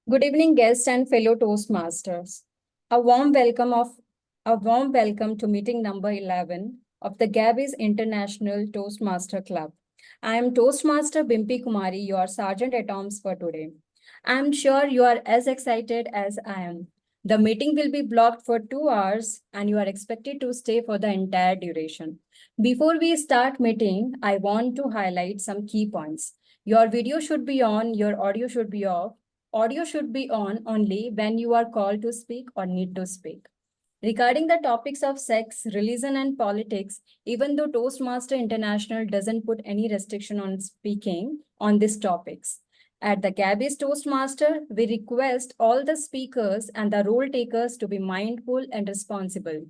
Good evening, guests and fellow Toastmasters. A warm welcome to meeting number 11 of the Gabbys International Toastmaster Club. I am Toastmaster Bimpy Kumari, your Sergeant at Arms for today. I am sure you are as excited as I am. The meeting will be blocked for 2 hours and you are expected to stay for the entire duration. Before we start meeting, I want to highlight some key points. Your video should be on, your audio should be off. Audio should be on only when you are called to speak or need to speak. Regarding the topics of sex, religion, and politics, even though Toastmaster International doesn't put any restriction on speaking on these topics, at the Gabbys Toastmaster, we request all the speakers and the role takers to be mindful and responsible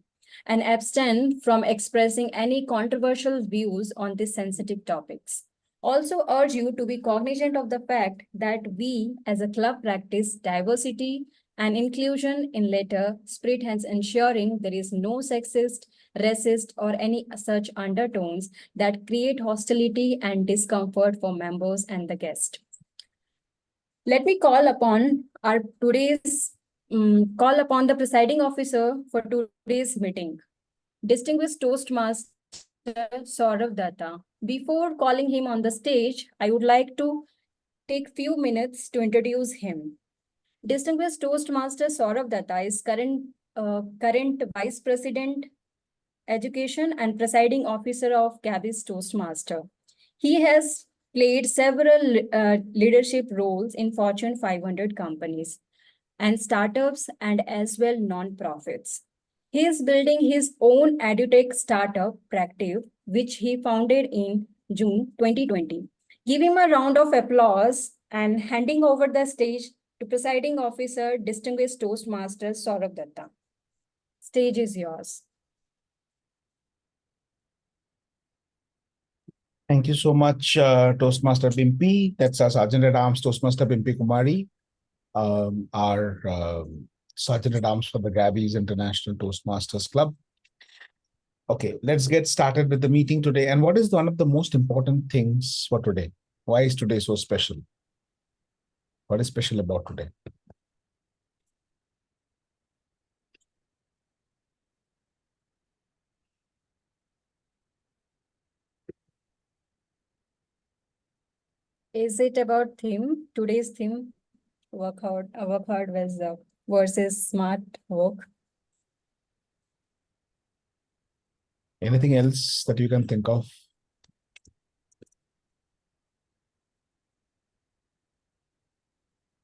and abstain from expressing any controversial views on these sensitive topics. Also urge you to be cognizant of the fact that we as a club practice diversity and inclusion in letter, spirit, hence ensuring there is no sexist, racist, or any such undertones that create hostility and discomfort for members and the guest. Let me call upon the presiding officer for today's meeting, distinguished Toastmaster Sourav Dutta. Before calling him on the stage, I would like to take few minutes to introduce him. Distinguished Toastmaster Sourav Dutta is current Vice President, Education and Presiding Officer of Gabbys Toastmaster. He has played several leadership roles in Fortune 500 companies and startups and as well non-profits. He is building his own edutech startup, Practive, which he founded in June 2020. Give him a round of applause and handing over the stage to Presiding Officer, Distinguished Toastmaster Sourav Dutta. Stage is yours. Thank you so much, Toastmaster Bimpy. That's our Sergeant at Arms, Toastmaster Bimpy Kumari, our Sergeant at Arms for the Gabbys International Toastmasters Club. Okay, let's get started with the meeting today. And what is one of the most important things for today? Why is today so special? What is special about today? Is it about theme? Today's theme, work hard versus smart work. Anything else that you can think of?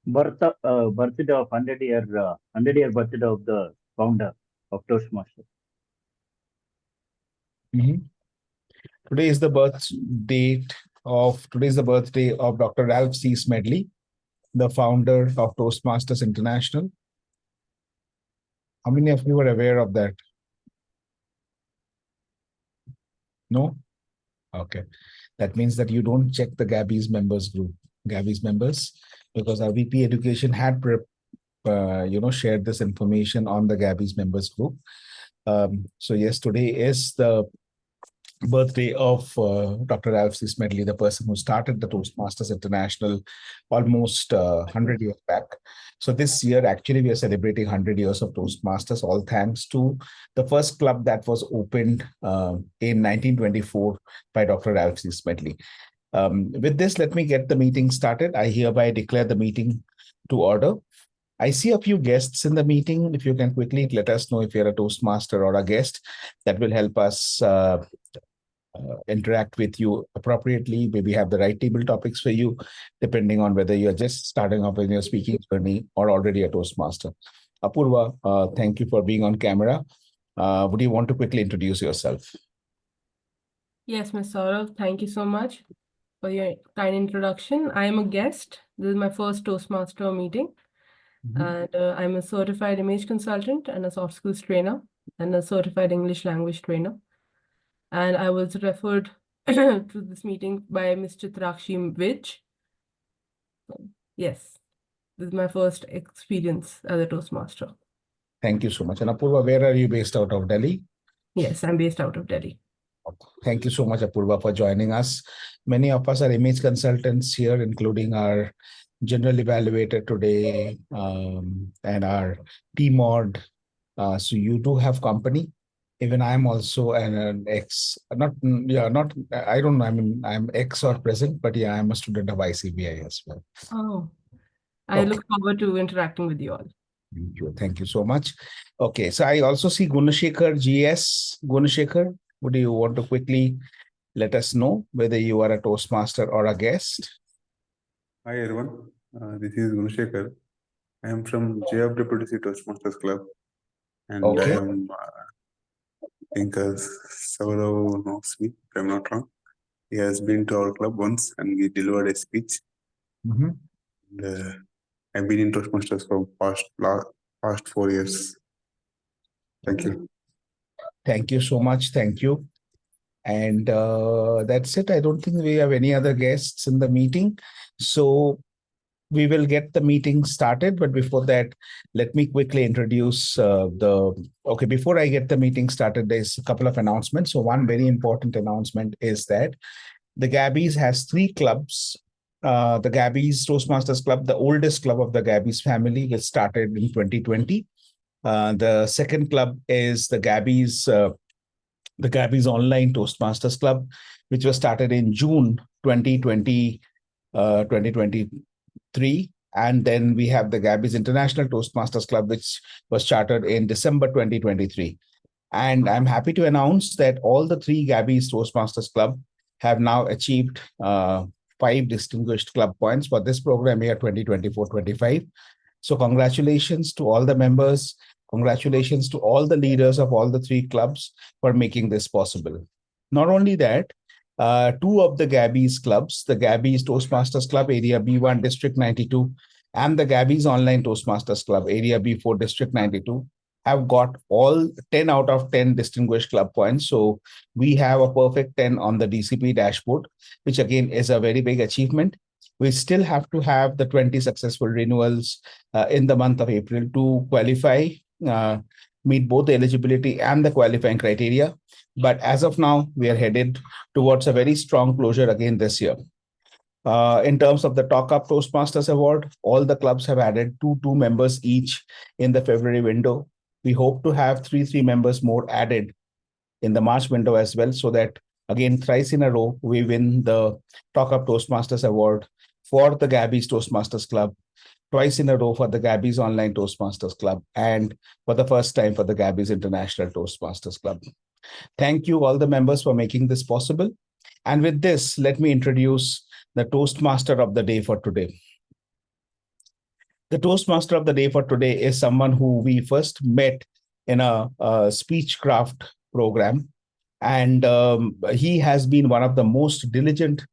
Birthday of 100-year birthday of the founder of Toastmasters. Today is the birthday of Dr. Ralph C. Smedley, the founder of Toastmasters International. How many of you are aware of that? No? Okay. That means that you don't check the Gabbys members group. Gabbys members, because our VP Education had shared this information on the Gabbys members group. So yes, today is the birthday of Dr. Ralph C. Smedley, the person who started the Toastmasters International almost 100 years back. So this year, actually, we are celebrating 100 years of Toastmasters, all thanks to the first club that was opened in 1924 by Dr. Ralph C. Smedley. With this, let me get the meeting started. I hereby declare the meeting to order. I see a few guests in the meeting. If you can quickly let us know if you're a Toastmaster or a guest, that will help us interact with you appropriately, maybe have the right table topics for you, depending on whether you're just starting off in your speaking journey or already a Toastmaster. Apurva, thank you for being on camera. Would you want to quickly introduce yourself? Yes, Ms. Sourav, thank you so much for your kind introduction. I am a guest. This is my first Toastmaster meeting. And I'm a certified image consultant and a soft skills trainer and a certified English language trainer. And I was referred to this meeting by Ms. Chitrakshi Vij. Yes, this is my first experience as a Toastmaster. Thank you so much. And Apurva, where are you based out of? Delhi? Yes, I'm based out of Delhi. Thank you so much, Apurva, for joining us. Many of us are image consultants here, including our general evaluator today, and our TMOD. So you do have company. Even I'm also an ex, not, not, I don't know, I mean, I'm ex or present, but yeah, I'm a student of ICBI as well. Oh, I look forward to interacting with you all. Thank you. Thank you so much. Okay, so I also see Gunashekar GS. Gunashekar, would you want to quickly let us know whether you are a Toastmaster or a guest? Hi everyone, this is Gunashekar. I am from JWTC Toastmasters Club, and Okay. I am, I think, Sourav knows me, if I'm not wrong. He has been to our club once and he delivered a speech. Mhm. And, I've been in Toastmasters for past 4 years. Thank you. Thank you so much. Thank you. And that's it. I don't think we have any other guests in the meeting. So we will get the meeting started. But before that, let me quickly introduce okay, before I get the meeting started, there's a couple of announcements. So one very important announcement is that the Gabbys has 3 clubs. The Gabbys Toastmasters Club, the oldest club of the Gabbys family, which started in 2020. The second club is the Gabbys Online Toastmasters Club, which was started in June 2020, 2023. And then we have the Gabbys International Toastmasters Club, which was chartered in December 2023. And I'm happy to announce that all the 3 Gabbys Toastmasters Club have now achieved 5 distinguished club points for this program year 2024-25. So congratulations to all the members. Congratulations to all the leaders of all the 3 clubs for making this possible. Not only that, 2 of the Gabbys clubs, the Gabbys Toastmasters Club, Area B1, District 92, and the Gabbys Online Toastmasters Club, Area B4, District 92, have got all 10 out of 10 distinguished club points. So we have a perfect 10 on the DCP dashboard, which again is a very big achievement. We still have to have the 20 successful renewals in the month of April to qualify, meet both the eligibility and the qualifying criteria. But as of now, we are headed towards a very strong closure again this year. In terms of the Talk Up Toastmasters Award, all the clubs have added 2 members each in the February window. We hope to have 3 members more added in the March window as well, so that again, thrice in a row, we win the Talk Up Toastmasters Award for the Gabbys Toastmasters Club, twice in a row for the Gabbys Online Toastmasters Club, and for the first time for the Gabbys International Toastmasters Club. Thank you all the members for making this possible. And with this, let me introduce the Toastmaster of the day for today. The Toastmaster of the day for today is someone who we first met in a speechcraft program. And he has been one of the most diligent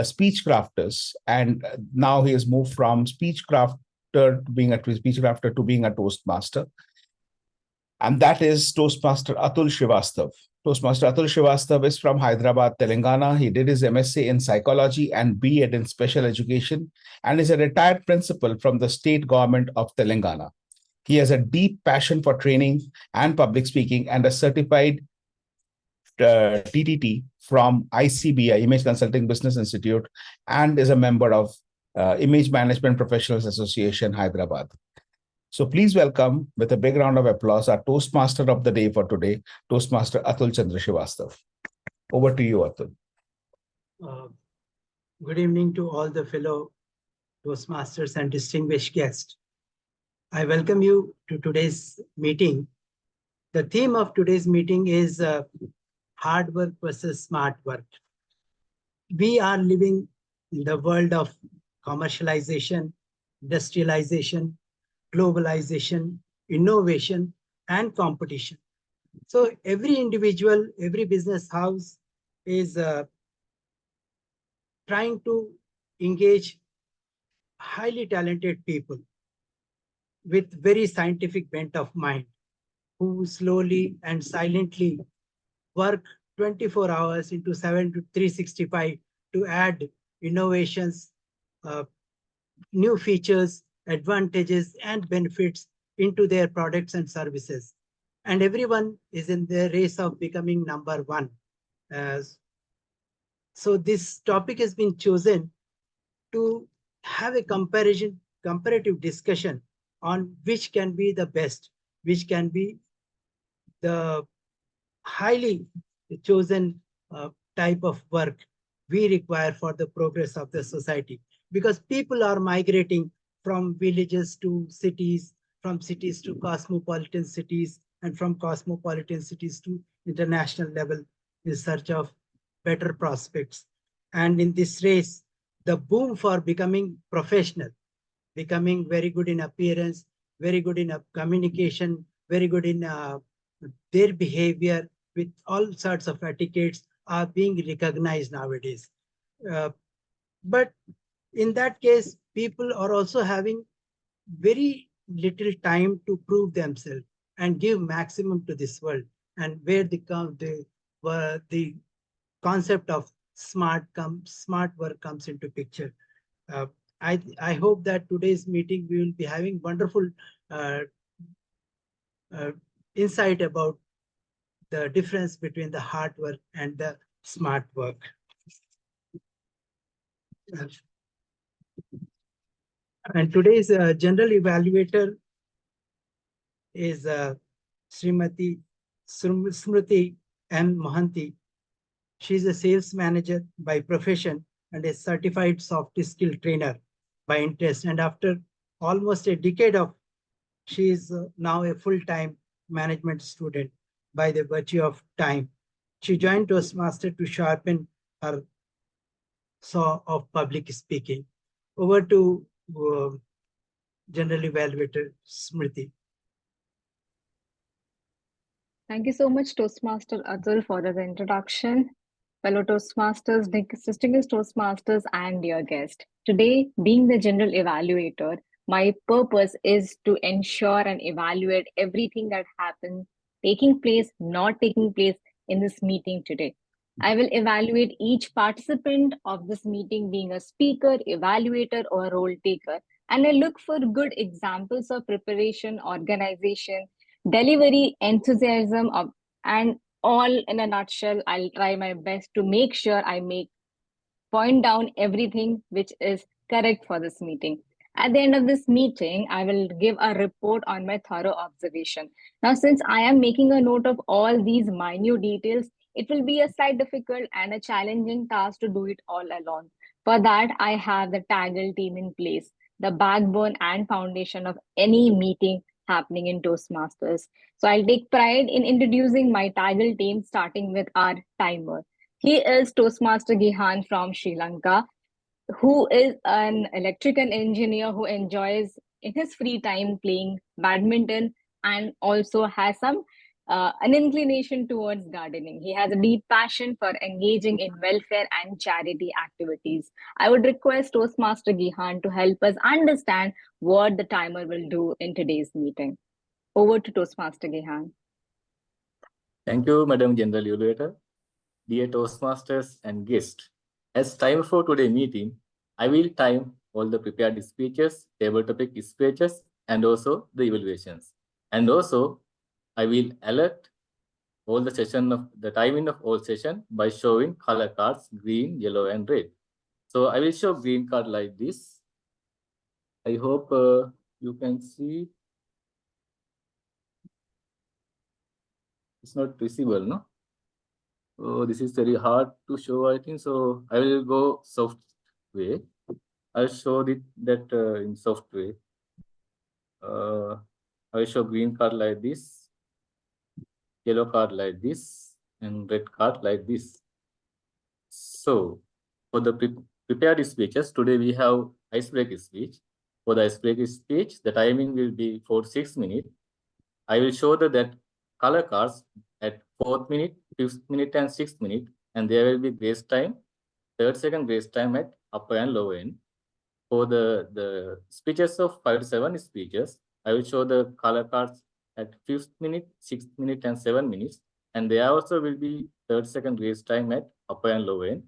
speech crafters. And now he has moved from speech crafter to being a speechcrafter to being a Toastmaster. And that is Toastmaster Atul Srivastava. Toastmaster Atul Srivastava is from Hyderabad, Telangana. He did his MSc in psychology and B.Ed in special education and is a retired principal from the state government of Telangana. He has a deep passion for training and public speaking and a certified TTT from ICBI, Image Consulting Business Institute, and is a member of Image Management Professionals Association, Hyderabad. So please welcome, with a big round of applause, our Toastmaster of the day for today, Toastmaster Atul Chandra Srivastava. Over to you, Atul. Good evening to all the fellow Toastmasters and distinguished guests. I welcome you to today's meeting. The theme of today's meeting is hard work versus smart work. We are living in the world of commercialization, industrialization, globalization, innovation, and competition. So every individual, every business house is trying to engage highly talented people with very scientific bent of mind, who slowly and silently work 24 hours into 7 to 365 to add innovations, new features, advantages, and benefits into their products and services. And everyone is in the race of becoming number one. So this topic has been chosen to have a comparative discussion on which can be the best, which can be the highly chosen type of work we require for the progress of the society. Because people are migrating from villages to cities, from cities to cosmopolitan cities, and from cosmopolitan cities to international level in search of better prospects. And in this race, the boom for becoming professional, becoming very good in appearance, very good in communication, very good in their behavior with all sorts of etiquettes are being recognized nowadays. But in that case, people are also having very little time to prove themselves and give maximum to this world, and where the concept of smart work comes into picture. I hope that today's meeting we will be having wonderful insight about the difference between the hard work and the smart work. And today's general evaluator is Srimati Smruti S Mohanty. She is a sales manager by profession and a certified soft skill trainer by interest. And after almost a decade of, she is now a full-time management student by the virtue of time. She joined Toastmasters to sharpen her saw of public speaking. Over to General Evaluator Smriti. Thank you so much, Toastmaster Atul, for the introduction. Fellow Toastmasters, distinguished Toastmasters, and dear guest. Today, being the general evaluator, my purpose is to ensure and evaluate everything that happens, taking place, not taking place in this meeting today. I will evaluate each participant of this meeting being a speaker, evaluator, or role taker, and I look for good examples of preparation, organization, delivery, enthusiasm, and all in a nutshell. I'll try my best to make sure I point down everything which is correct for this meeting. At the end of this meeting, I will give a report on my thorough observation. Now, since I am making a note of all these minute details, it will be a slight difficult and a challenging task to do it all alone. For that, I have the TAGL team in place, the backbone and foundation of any meeting happening in Toastmasters. So I'll take pride in introducing my TAGL team, starting with our timer. He is Toastmaster Gihan from Sri Lanka, who is an electrical engineer who enjoys in his free time playing badminton and also has an inclination towards gardening. He has a deep passion for engaging in welfare and charity activities. I would request Toastmaster Gihan to help us understand what the timer will do in today's meeting. Over to Toastmaster Gihan. Thank you, Madam General Evaluator. Dear Toastmasters and guests, as time for today's meeting, I will time all the prepared speeches, table topic speeches, and also the evaluations. And also, I will alert all the timing of all session by showing color cards, green, yellow, and red. So I will show green card like this. I hope you can see. It's not visible, no? Oh, this is very hard to show, I think. So I will go soft way. I'll show that in soft way. I will show green card like this, yellow card like this, and red card like this. So for the prepared speeches, today we have icebreaker speech. For the icebreaker speech, the timing will be for 6 minutes. I will show that color cards at 4th minute, 5th minute, and 6th minute, and there will be grace time, 30-second grace time at upper and lower end. For the speeches of 5 to 7 speeches, I will show the color cards at 5th minute, 6th minute, and 7 minutes, and there also will be 30-second grace time at upper and lower end.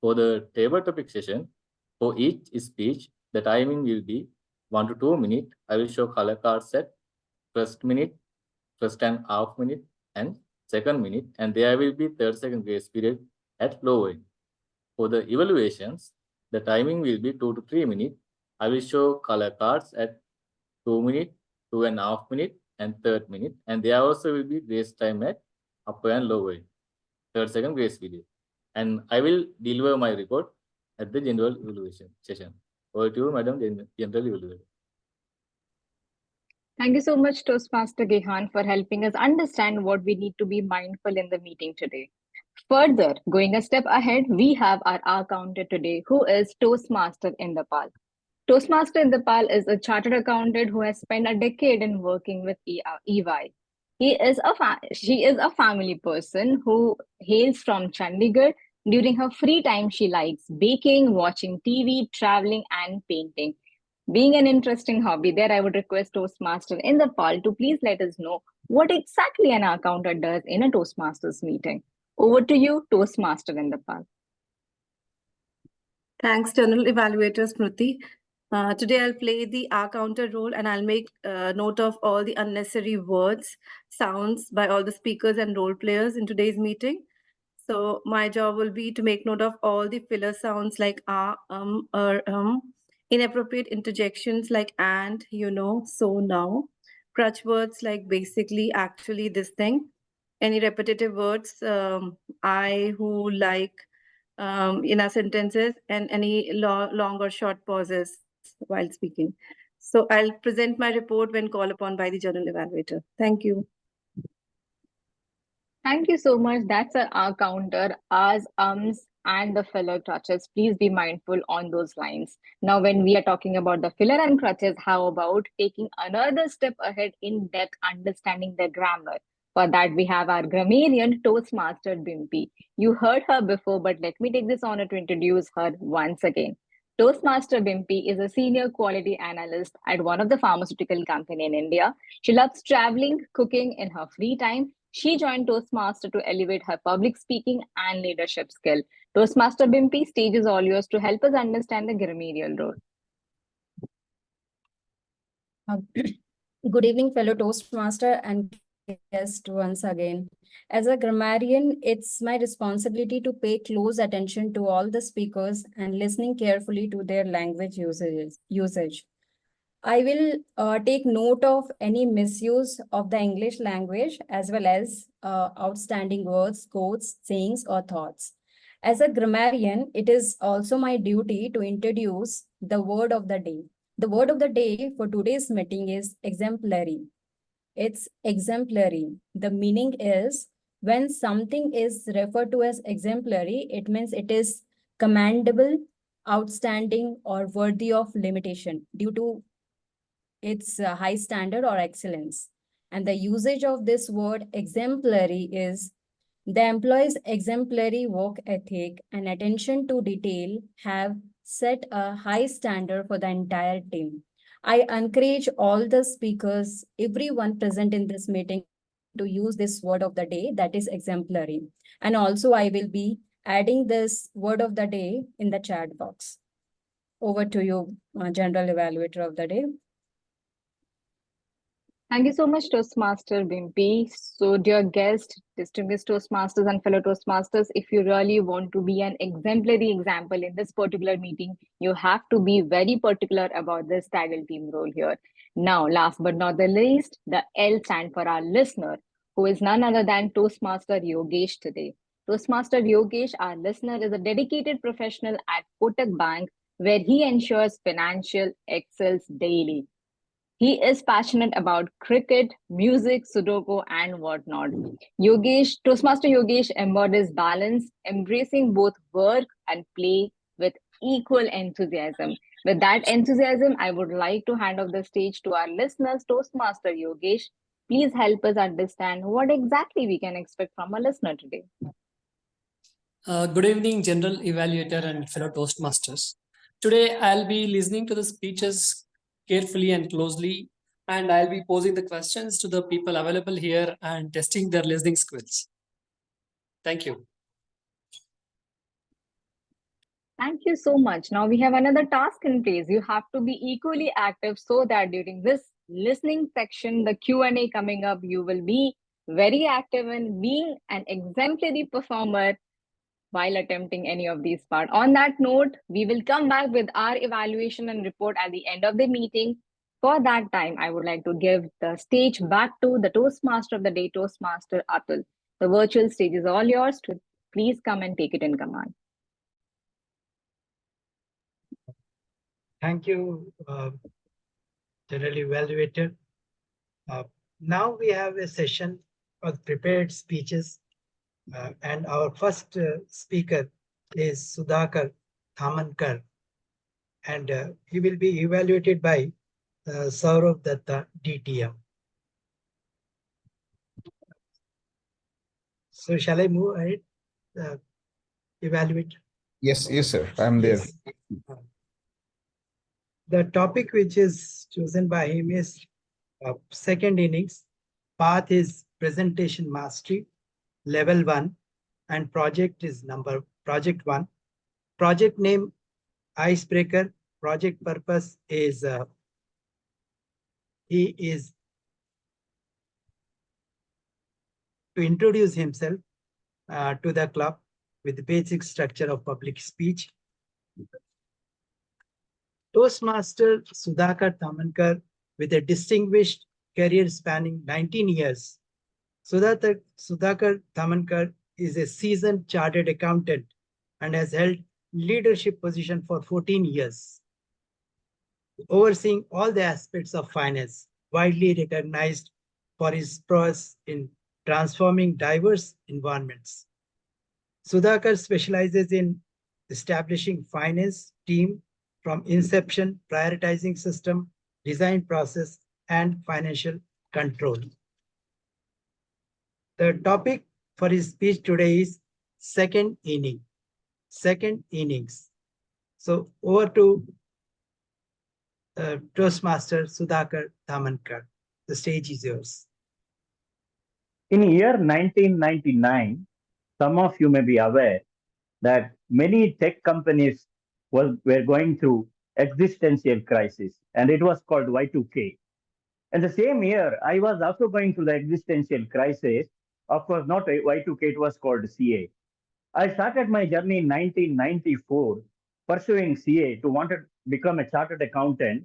For the table topic session, for each speech, the timing will be 1 to 2 minutes. I will show color cards at 1st minute, 1st and half minute, and 2nd minute, and there will be 30-second grace period at lower end. For the evaluations, The timing will be 2 to 3 minutes. I will show color cards at 2 minutes, 2.5 minutes, and 3rd minute. And there also will be grace time at upper and lower, 30-second grace period. And I will deliver my report at the general evaluation session. Over to you, Madam General Evaluator. Thank you so much, Toastmaster Gihan, for helping us understand what we need to be mindful in the meeting today. Further, going a step ahead, we have our accountant today, who is Toastmaster Inderpal. Toastmaster Inderpal is a chartered accountant who has spent a decade in working with EY. She is a family person who hails from Chandigarh. During her free time, she likes baking, watching TV, traveling, and painting. Being an interesting hobby there, I would request Toastmaster Inderpal to please let us know what exactly an accountant does in a Toastmasters meeting. Over to you, Toastmaster Inderpal. Thanks, General Evaluator Smruti. Today I'll play the counter role and I'll make note of all the unnecessary words, sounds by all the speakers and role players in today's meeting. So my job will be to make note of all the filler sounds like inappropriate interjections like and, you know, so now, crutch words like basically, actually, this thing, any repetitive words, I, who, like, in our sentences, and any long or short pauses while speaking. So I'll present my report when called upon by the General Evaluator. Thank you. Thank you so much. That's our counter, as, and the filler crutches. Please be mindful on those lines. Now, when we are talking about the filler and crutches, how about taking another step ahead in depth understanding the grammar? For that, we have our grammarian Toastmaster Bimpy. You heard her before, but let me take this honor to introduce her once again. Toastmaster Bimpy is a senior quality analyst at one of the pharmaceutical company in India. She loves traveling, cooking in her free time. She joined Toastmaster to elevate her public speaking and leadership skill. Toastmaster Bimpy, stage is all yours to help us understand the grammarian role. Good evening, fellow Toastmaster and guest once again. As a grammarian, it's my responsibility to pay close attention to all the speakers and listening carefully to their language usage. I will take note of any misuse of the English language as well as outstanding words, quotes, sayings, or thoughts. As a grammarian, it is also my duty to introduce the word of the day. The word of the day for today's meeting is exemplary. It's exemplary. The meaning is when something is referred to as exemplary, it means it is commendable, outstanding, or worthy of limitation due to its high standard or excellence. And the usage of this word exemplary is the employee's exemplary work ethic and attention to detail have set a high standard for the entire team. I encourage all the speakers, everyone present in this meeting, to use this word of the day, that is exemplary. And also I will be adding this word of the day in the chat box. Over to you, General Evaluator of the day. Thank you so much, Toastmaster Bimpy. So, dear guest, distinguished Toastmasters and fellow Toastmasters, if you really want to be an exemplary example in this particular meeting, you have to be very particular about this TAGL team role here. Now, last but not the least, the L stand for our listener, who is none other than Toastmaster Yogesh today. Toastmaster Yogesh, our listener, is a dedicated professional at Kotak Bank, where he ensures financial excels daily. He is passionate about cricket, music, Sudoku, and whatnot. Toastmaster Yogesh embodies balance, embracing both work and play with equal enthusiasm. With that enthusiasm, I would like to hand off the stage to our listeners, Toastmaster Yogesh. Please help us understand what exactly we can expect from a listener today. Good evening, General Evaluator and fellow Toastmasters. Today, I'll be listening to the speeches carefully and closely, and I'll be posing the questions to the people available here and testing their listening skills. Thank you. Thank you so much. Now we have another task in place. You have to be equally active so that during this listening section, the Q&A coming up, you will be very active in being an exemplary performer while attempting any of these part. On that note, we will come back with our evaluation and report at the end of the meeting. For that time, I would like to give the stage back to the Toastmaster of the day, Toastmaster Atul. The virtual stage is all yours. To please come and take it in command. Thank you, General Evaluator. Now we have a session of prepared speeches, and our first speaker is Sudhakar Thamankar, and he will be evaluated by Sourav Dutta, DTM. So shall I move ahead? Evaluate? Yes, sir. I'm there. Yes. The topic which is chosen by him is second innings. Path is presentation mastery, level 1, and project is project 1. Project name icebreaker. Project purpose is he is to introduce himself to the club with the basic structure of public speech. Toastmaster Sudhakar Thamankar, with a distinguished career spanning 19 years. Sudhakar Thamankar is a seasoned chartered accountant and has held leadership position for 14 years, overseeing all the aspects of finance, widely recognized for his prowess in transforming diverse environments. Sudhakar specializes in establishing finance team from inception, prioritizing system, design process, and financial control. The topic for his speech today is second innings. So over to Toastmaster Sudhakar Thamankar. The stage is yours. In year 1999, some of you may be aware that many tech companies were going through existential crisis, and it was called Y2K. And the same year, I was also going through the existential crisis. Of course, not Y2K, it was called CA. I started my journey in 1994 pursuing CA to want to become a chartered accountant,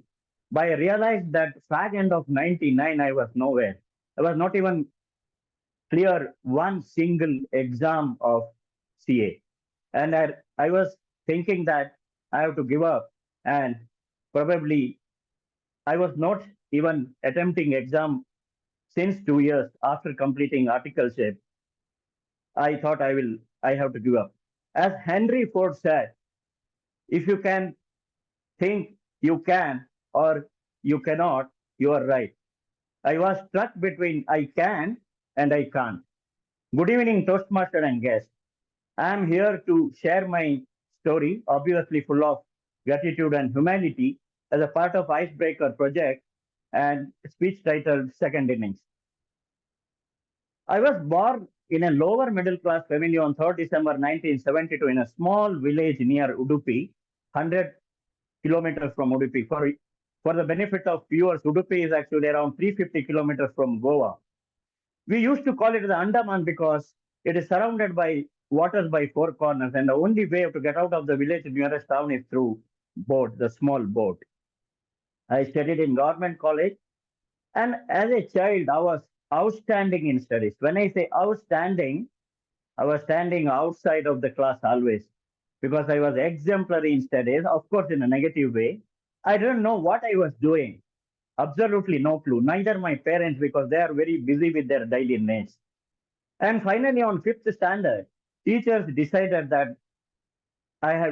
but I realized that fag end of 99, I was nowhere. I was not even clear one single exam of CA. And I was thinking that I have to give up, and probably I was not even attempting exam since 2 years after completing articleship. I thought I have to give up. As Henry Ford said, if you can think you can or you cannot, you are right. I was stuck between I can and I can't. Good evening, Toastmaster and guests. I am here to share my story, obviously full of gratitude and humanity, as a part of Icebreaker project and speech titled Second Innings. I was born in a lower middle class family on 3rd December 1972 in a small village near Udupi, 100 kilometers from Udupi. For the benefit of viewers, Udupi is actually around 350 kilometers from Goa. We used to call it the Andaman because it is surrounded by waters by four corners, and the only way to get out of the village nearest town is through boat, the small boat. I studied in government college, and as a child, I was outstanding in studies. When I say outstanding, I was standing outside of the class always because I was exemplary in studies, of course, in a negative way. I didn't know what I was doing. Absolutely no clue. Neither my parents, because they are very busy with their daily needs. And finally, on 5th standard, teachers decided that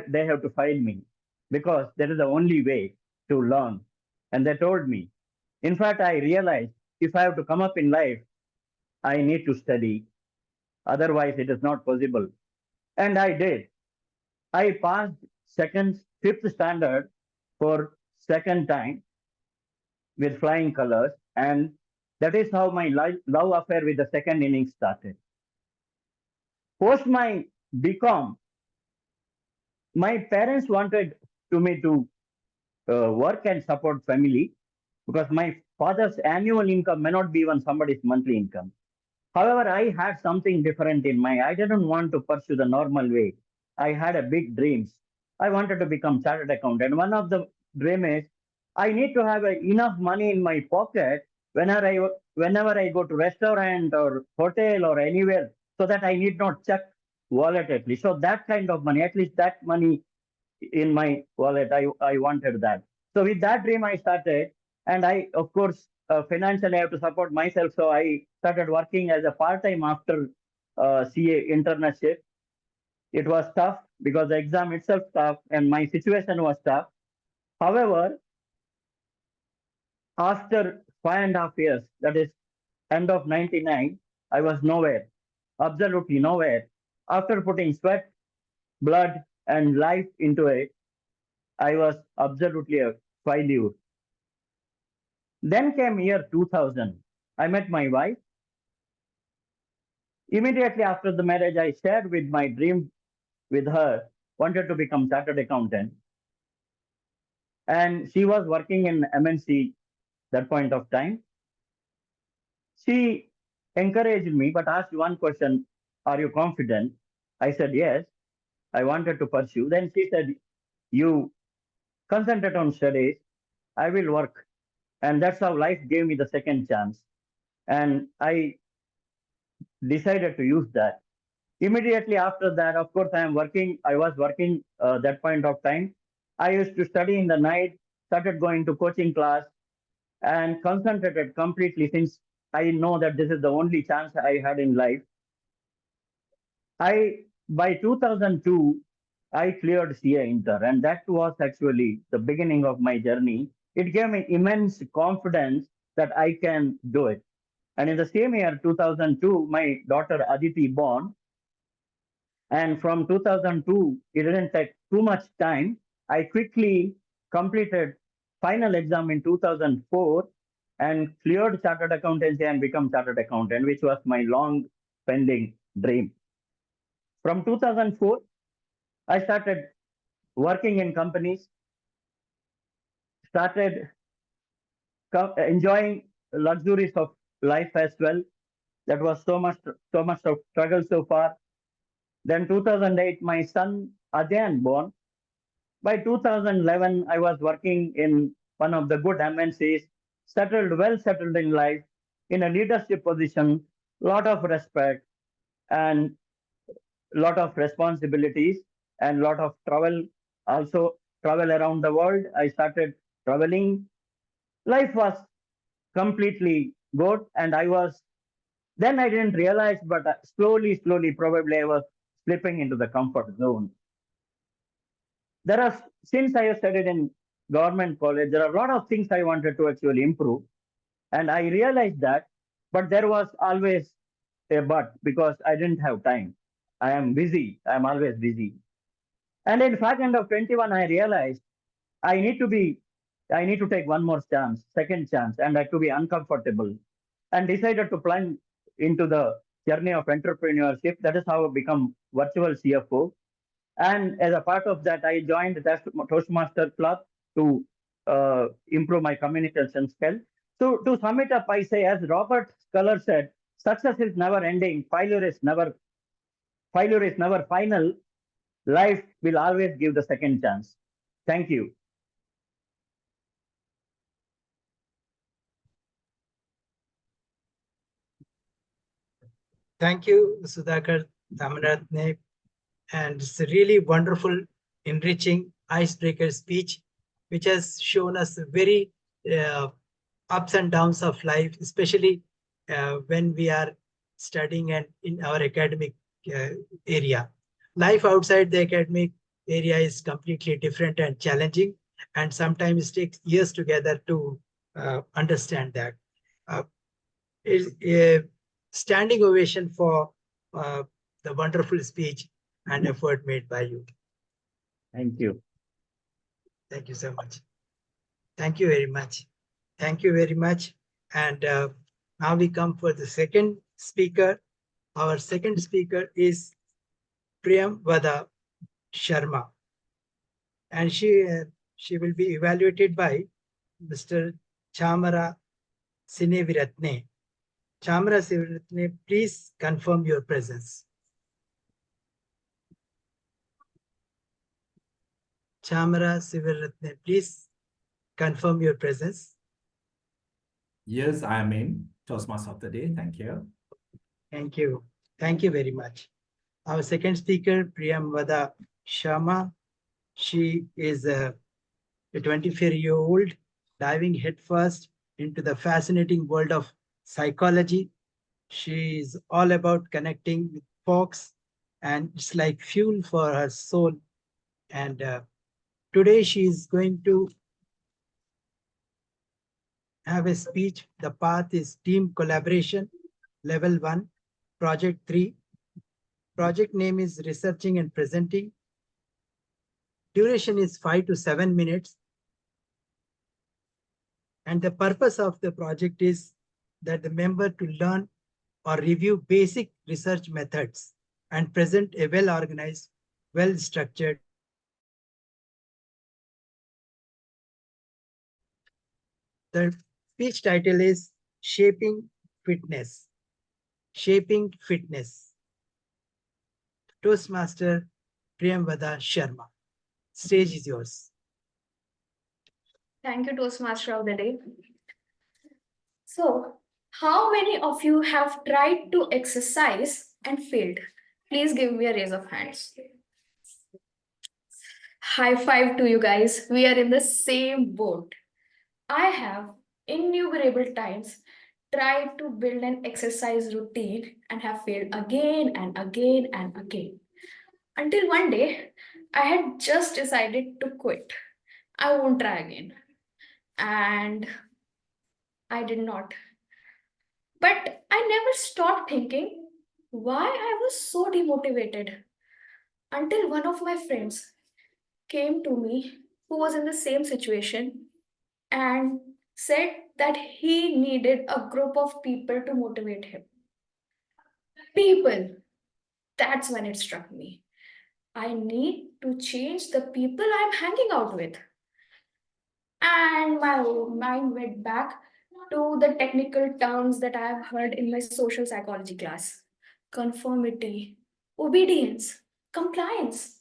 they have to find me because that is the only way to learn. And they told me. In fact, I realized if I have to come up in life, I need to study. Otherwise, it is not possible. And I did. I passed 5th standard for second time with flying colors. And that is how my love affair with the second innings started. Post my BCom, my parents wanted me to work and support family because my father's annual income may not be even somebody's monthly income. However, I had something different in mind. I didn't want to pursue the normal way. I had a big dreams. I wanted to become chartered accountant. One of the dream is I need to have enough money in my pocket whenever I go to restaurant or hotel or anywhere, so that I need not check wallet at least. So that kind of money, at least that money in my wallet, I wanted that. So with that dream, I started, and I, of course, financially I have to support myself. So I started working as a part-time after CA internship. It was tough because the exam itself tough and my situation was tough. However, after 5.5 years, that is end of 99, I was nowhere, absolutely nowhere. After putting sweat, blood, and life into it, I was absolutely a failure. Then came year 2000. I met my wife. Immediately after the marriage, I shared with my dream with her, wanted to become chartered accountant. And she was working in MNC that point of time. She encouraged me, but asked one question, are you confident? I said, yes, I wanted to pursue. Then she said, you concentrate on studies, I will work. And that's how life gave me the second chance. And I decided to use that. Immediately after that, of course, I was working that point of time. I used to study in the night, started going to coaching class, and concentrated completely, since I know that this is the only chance I had in life. By 2002, I cleared CA Inter, and that was actually the beginning of my journey. It gave me immense confidence that I can do it. And in the same year, 2002, my daughter Aditi born. And from 2002, it didn't take too much time. I quickly completed final exam in 2004 and cleared chartered accountancy and become chartered accountant, which was my long pending dream. From 2004, I started working in companies, started enjoying luxuries of life as well. That was so much of struggle so far. Then 2008, my son Adyan born. By 2011, I was working in one of the good MNCs, well settled in life, in a leadership position, lot of respect, and lot of responsibilities, and lot of travel. Also travel around the world. I started traveling. Life was completely good, and then I didn't realize, but slowly, probably I was slipping into the comfort zone. Since I have studied in government college, there are a lot of things I wanted to actually improve. And I realized that, but there was always a but, because I didn't have time. I am busy. I'm always busy. And in fact, end of 21, I realized I need to take one more chance, second chance, and I had to be uncomfortable, and decided to plunge into the journey of entrepreneurship. That is how I become virtual CFO. And as a part of that, I joined the Toastmaster Club to improve my communication skill. So to sum it up, I say, as Robert Sculler said, success is never ending, failure is never final. Life will always give the second chance. Thank you. Thank you, Sudhakar, Samarathne. And it's a really wonderful, enriching, icebreaker speech, which has shown us very ups and downs of life, especially when we are studying and in our academic area. Life outside the academic area is completely different and challenging, and sometimes it takes years together to understand that. Standing ovation for the wonderful speech and effort made by you. Thank you. Thank you so much. Thank you very much. Thank you very much. And now we come for the second speaker. Our second speaker is Priyamvada Sharma. And she will be evaluated by Mr. Chamara Senevirathne. Chamara Senevirathne, please confirm your presence. Chamara, Senevirathne, please confirm your presence. Yes, I am in Toastmaster of the day. Thank you. Thank you. Thank you very much. Our second speaker, Priyamvada Sharma. She is a 24-year-old diving headfirst into the fascinating world of psychology. She is all about connecting with folks, and it's like fuel for her soul. And today she is going to have a speech. The path is team collaboration, level 1, project 3. Project name is researching and presenting. Duration is 5 to 7 minutes. And the purpose of the project is that the member to learn or review basic research methods and present a well-organized, well-structured. The speech title is Shaping Fitness. Shaping Fitness. Toastmaster Priyamvada Sharma. Stage is yours. Thank you, Toastmaster of the day. So, how many of you have tried to exercise and failed? Please give me a raise of hands. High five to you guys. We are in the same boat. I have innumerable times tried to build an exercise routine and have failed again and again and again. Until one day, I had just decided to quit. I won't try again. And I did not. But I never stopped thinking why I was so demotivated until one of my friends came to me who was in the same situation and said that he needed a group of people to motivate him. People, that's when it struck me. I need to change the people I'm hanging out with. And my mind went back to the technical terms that I have heard in my social psychology class: conformity, obedience, compliance.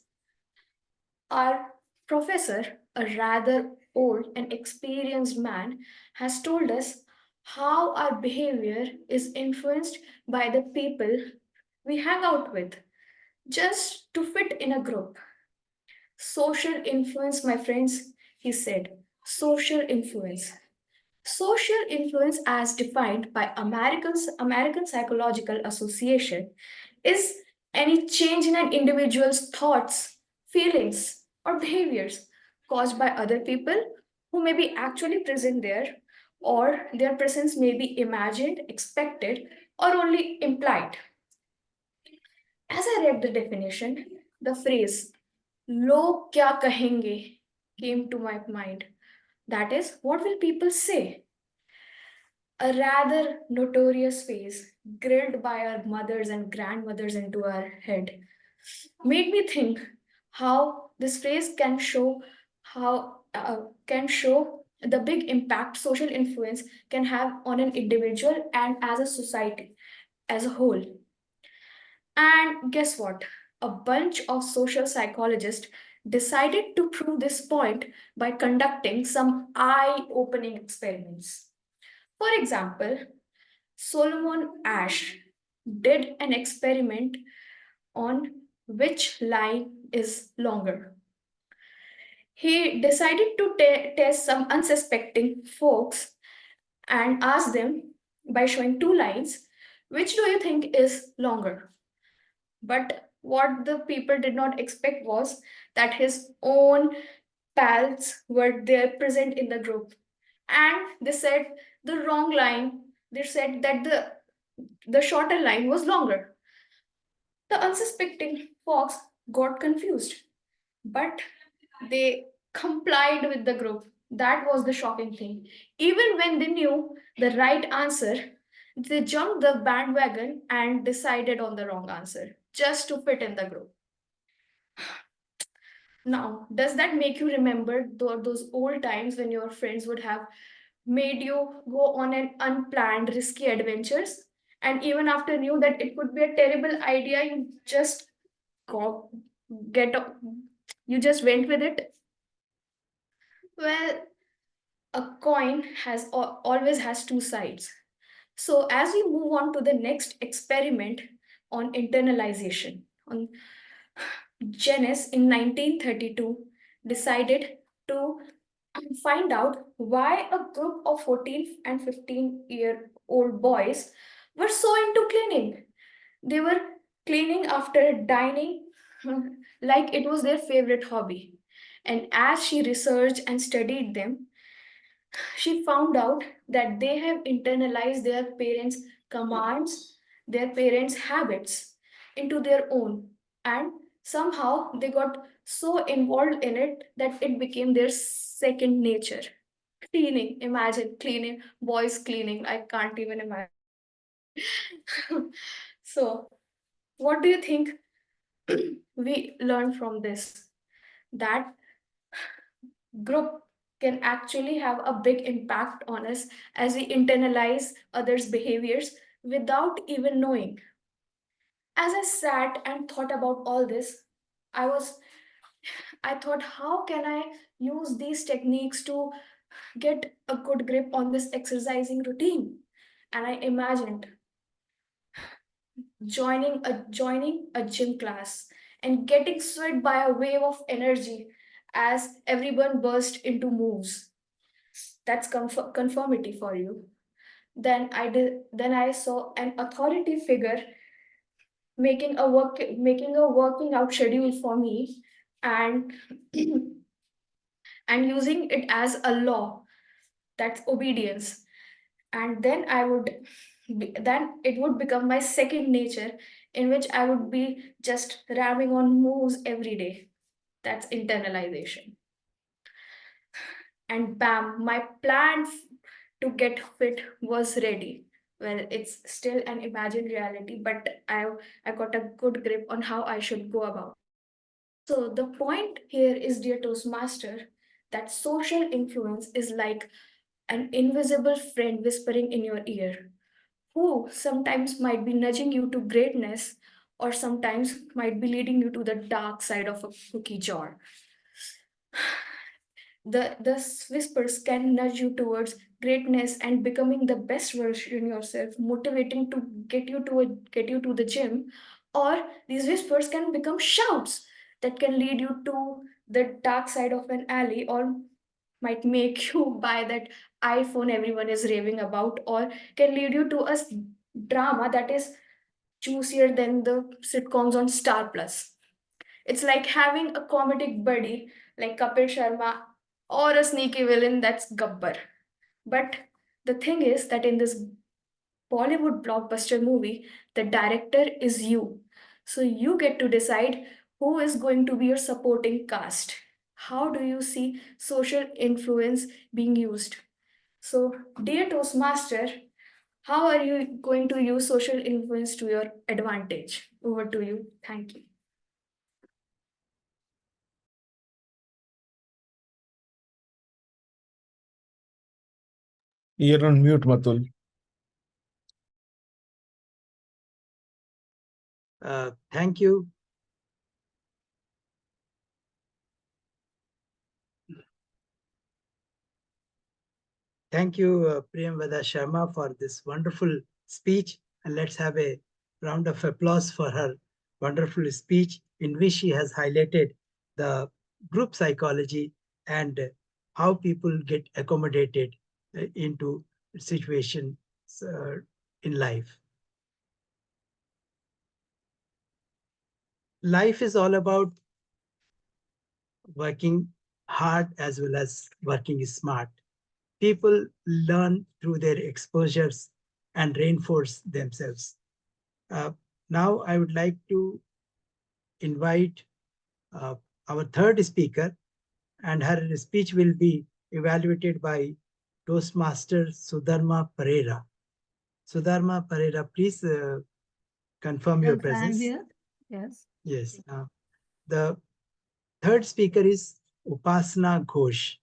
Our professor, a rather old and experienced man, has told us how our behavior is influenced by the people we hang out with, just to fit in a group. Social influence, my friends, he said. Social influence. Social influence, as defined by American Psychological Association, is any change in an individual's thoughts, feelings, or behaviors caused by other people who may be actually present there, or their presence may be imagined, expected, or only implied. As I read the definition, the phrase "log kya kahenge" came to my mind. That is, what will people say? A rather notorious phrase grilled by our mothers and grandmothers into our head made me think how this phrase can show the big impact social influence can have on an individual and as a society as a whole. And guess what? A bunch of social psychologists decided to prove this point by conducting some eye-opening experiments. For example, Solomon Ash did an experiment on which line is longer. He decided to test some unsuspecting folks and asked them by showing two lines, which do you think is longer? But what the people did not expect was that his own pals were there present in the group. And they said the wrong line. They said that the shorter line was longer. The unsuspecting fox got confused, but they complied with the group. That was the shocking thing. Even when they knew the right answer, they jumped the bandwagon and decided on the wrong answer just to fit in the group. Now, does that make you remember those old times when your friends would have made you go on an unplanned, risky adventures? And even after knew that it could be a terrible idea, you just go, you just went with it? Well, a coin always has two sides. So as we move on to the next experiment on internalization, on Jennings in 1932 decided to find out why a group of 14 and 15-year-old boys were so into cleaning. They were cleaning after dining like it was their favorite hobby. And as she researched and studied them, she found out that they have internalized their parents' commands, their parents' habits into their own. And somehow they got so involved in it that it became their second nature. Cleaning, imagine cleaning, boys cleaning. I can't even imagine. So, what do you think we learn from this? That group can actually have a big impact on us as we internalize others' behaviors without even knowing. As I sat and thought about all this, I thought, how can I use these techniques to get a good grip on this exercising routine? And I imagined joining a gym class and getting swept by a wave of energy as everyone burst into moves. That's conformity for you. Then I saw an authority figure making a working out schedule for me and and using it as a law. That's obedience. And then it would become my second nature, in which I would be just ramming on moves every day. That's internalization. And bam, my plan to get fit was ready. Well, it's still an imagined reality, but I got a good grip on how I should go about. So the point here is, dear Toastmaster, that social influence is like an invisible friend whispering in your ear, who sometimes might be nudging you to greatness or sometimes might be leading you to the dark side of a cookie jar. The whispers can nudge you towards greatness and becoming the best version yourself, motivating to get you to the gym, or these whispers can become shouts that can lead you to the dark side of an alley, or might make you buy that iPhone everyone is raving about, or can lead you to a drama that is juicier than the sitcoms on Star Plus. It's like having a comedic buddy like Kapil Sharma or a sneaky villain that's Gabbar. But the thing is that in this Bollywood blockbuster movie, the director is you. So you get to decide who is going to be your supporting cast. How do you see social influence being used? So, dear Toastmaster, how are you going to use social influence to your advantage? Over to you. Thank you. You're on mute, Matul. Thank you. Thank you, Priyamvada Sharma, for this wonderful speech. And let's have a round of applause for her wonderful speech, in which she has highlighted the group psychology and how people get accommodated into situations in life. Life is all about working hard as well as working smart. People learn through their exposures and reinforce themselves. Now I would like to invite our third speaker, and her speech will be evaluated by Toastmaster Sudharma Perera. Sudharma Perera, please confirm your presence. I'm here. Yes. Yes. The third speaker is Upasana Ghosh.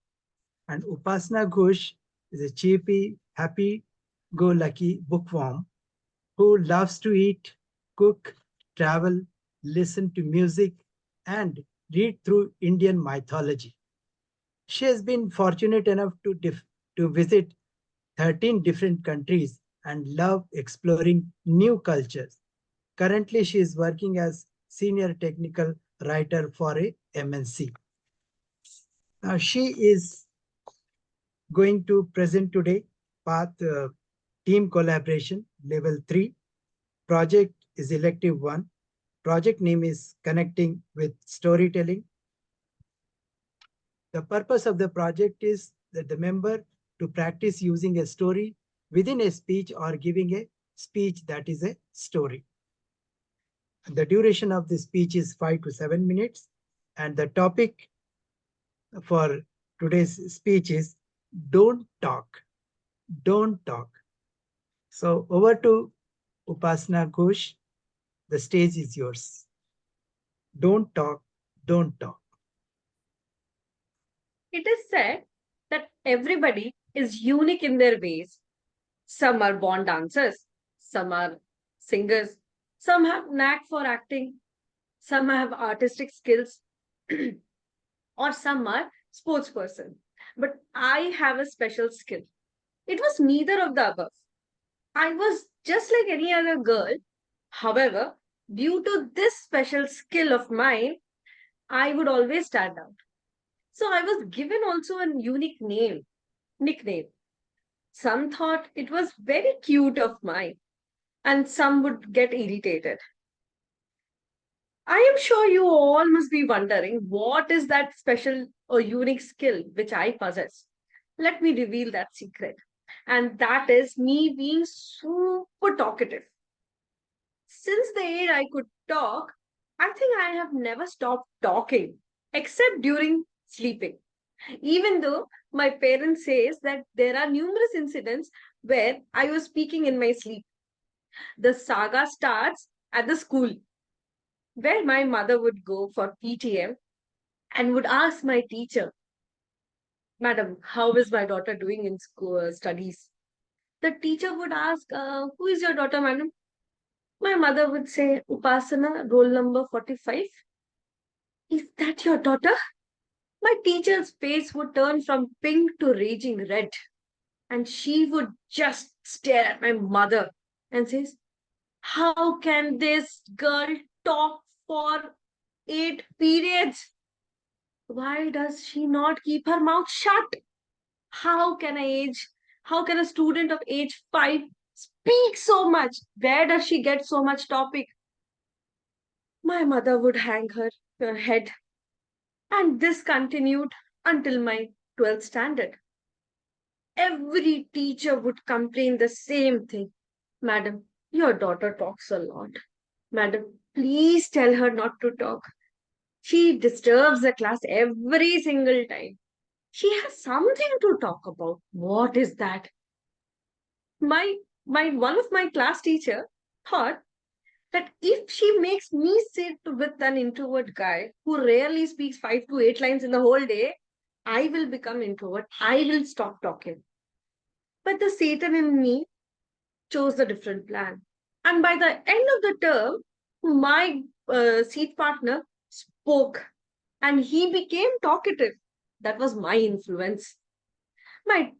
And Upasana Ghosh is a cheapy, happy-go-lucky bookworm who loves to eat, cook, travel, listen to music, and read through Indian mythology. She has been fortunate enough to visit 13 different countries and love exploring new cultures. Currently, she is working as senior technical writer for a MNC. Now, she is going to present today path team collaboration level 3. Project is elective 1. Project name is connecting with storytelling. The purpose of the project is that the member to practice using a story within a speech or giving a speech that is a story. The duration of the speech is 5 to 7 minutes, and the topic for today's speech is don't talk. Don't talk. So over to Upasana Ghosh. The stage is yours. Don't talk. Don't talk. It is said that everybody is unique in their ways. Some are born dancers, some are singers, some have knack for acting, some have artistic skills, or some are sports person. But I have a special skill. It was neither of the above. I was just like any other girl. However, due to this special skill of mine, I would always stand out. So I was given also a unique nickname. Some thought it was very cute of mine, and some would get irritated. I am sure you all must be wondering what is that special or unique skill which I possess. Let me reveal that secret. And that is me being super talkative. Since the age I could talk, I think I have never stopped talking except during sleeping. Even though my parents says that there are numerous incidents where I was speaking in my sleep. The saga starts at the school, where my mother would go for PTM and would ask my teacher, Madam, how is my daughter doing in school studies? The teacher would ask, who is your daughter, madam? My mother would say, Upasana, roll number 45. Is that your daughter? My teacher's face would turn from pink to raging red. And she would just stare at my mother and says, how can this girl talk for 8 periods? Why does she not keep her mouth shut? How can a student of age 5 speak so much? Where does she get so much topic? My mother would hang her head. And this continued until my 12th standard. Every teacher would complain the same thing. Madam, your daughter talks a lot. Madam, please tell her not to talk. She disturbs the class every single time. She has something to talk about. What is that? One of my class teacher thought that if she makes me sit with an introvert guy who rarely speaks 5 to 8 lines in the whole day, I will become introvert. I will stop talking. But the Satan in me chose a different plan. And by the end of the term, my seat partner spoke and he became talkative. That was my influence. None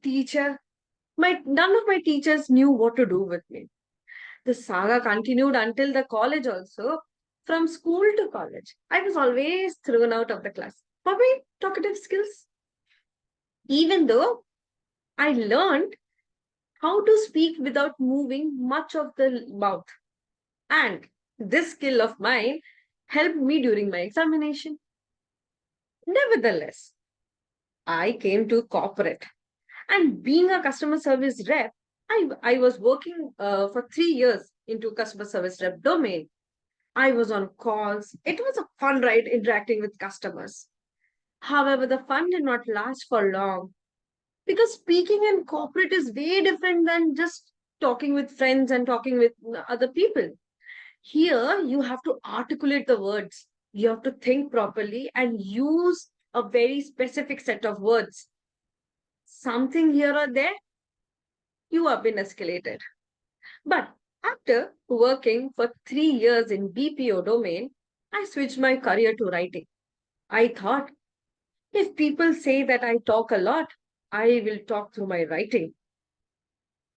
of my teachers knew what to do with me. The saga continued until the college also. From school to college, I was always thrown out of the class for my talkative skills. Even though I learned how to speak without moving much of the mouth. And this skill of mine helped me during my examination. Nevertheless, I came to corporate. And being a customer service rep, I was working for 3 years into customer service rep domain. I was on calls. It was a fun ride interacting with customers. However, the fun did not last for long because speaking in corporate is way different than just talking with friends and talking with other people. Here, you have to articulate the words. You have to think properly and use a very specific set of words. Something here or there, you have been escalated. But after working for 3 years in BPO domain, I switched my career to writing. I thought If people say that I talk a lot, I will talk through my writing.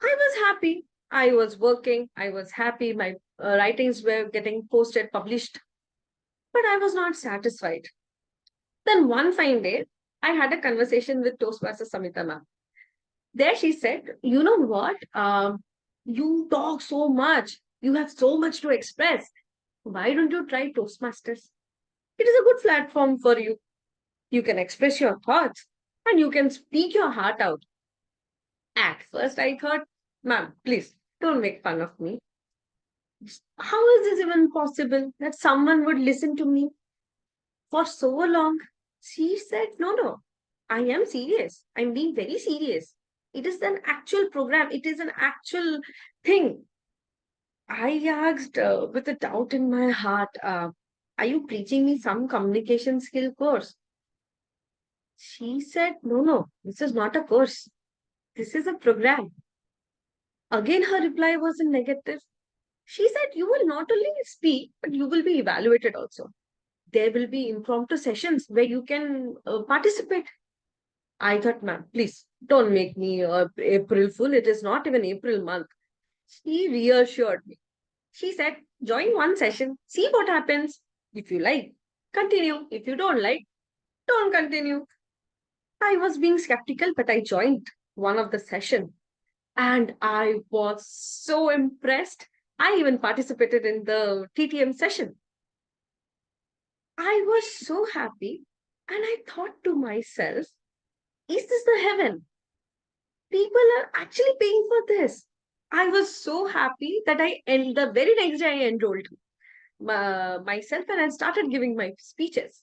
I was happy. I was working. I was happy. My writings were getting posted, published. But I was not satisfied. Then one fine day, I had a conversation with Toastmasters Samita ma'am. There she said, you know what? You talk so much. You have so much to express. Why don't you try Toastmasters? It is a good platform for you. You can express your thoughts and you can speak your heart out. At first, I thought, ma'am, please don't make fun of me. How is this even possible that someone would listen to me for so long? She said, no, I am serious. I'm being very serious. It is an actual program. It is an actual thing. I asked with a doubt in my heart, are you preaching me some communication skill course? She said, no, this is not a course. This is a program. Again, her reply was in negative. She said, you will not only speak, but you will be evaluated also. There will be impromptu sessions where you can participate. I thought, ma'am, please don't make me April Fool. It is not even April month. She reassured me. She said, join one session, see what happens. If you like, continue. If you don't like, don't continue. I was being skeptical, but I joined one of the session and I was so impressed. I even participated in the TTM session. I was so happy and I thought to myself, is this the heaven? People are actually paying for this. I was so happy that the very next day I enrolled myself and I started giving my speeches.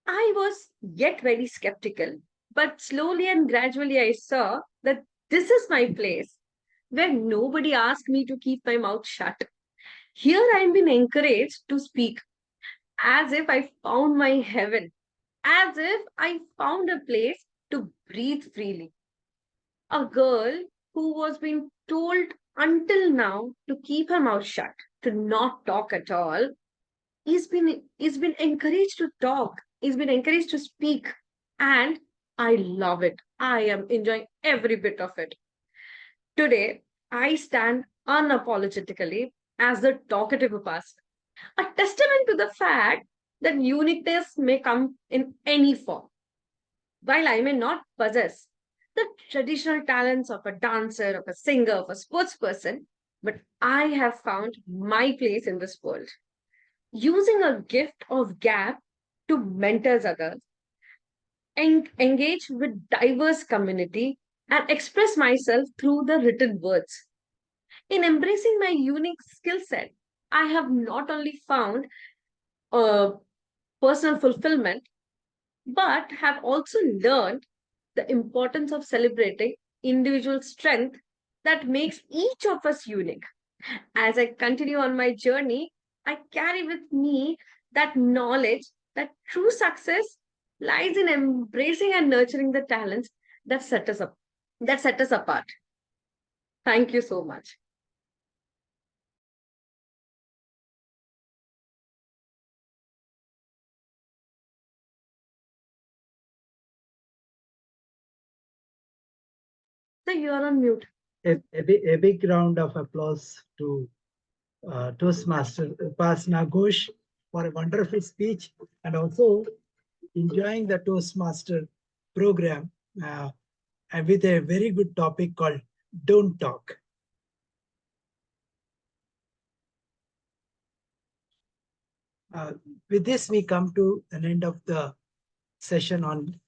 I was yet very skeptical, but slowly and gradually I saw that this is my place where nobody asked me to keep my mouth shut. Here I am being encouraged to speak as if I found my heaven, as if I found a place to breathe freely. A girl who was being told until now to keep her mouth shut, to not talk at all, is been encouraged to talk, is been encouraged to speak, and I love it. I am enjoying every bit of it. Today, I stand unapologetically as the talkative Upasana, a testament to the fact that uniqueness may come in any form. While I may not possess the traditional talents of a dancer, of a singer, of a sports person, but I have found my place in this world. Using a gift of gap to mentor others, engage with diverse community, and express myself through the written words. In embracing my unique skill set, I have not only found personal fulfillment, but have also learned the importance of celebrating individual strength that makes each of us unique. As I continue on my journey, I carry with me that knowledge that true success lies in embracing and nurturing the talents that set us up, that set us apart. Thank you so much. So you are on mute. A big round of applause to Toastmaster Upasana Ghosh for a wonderful speech and also enjoying the Toastmaster program and with a very good topic called Don't Talk. With this, we come to an end of the session on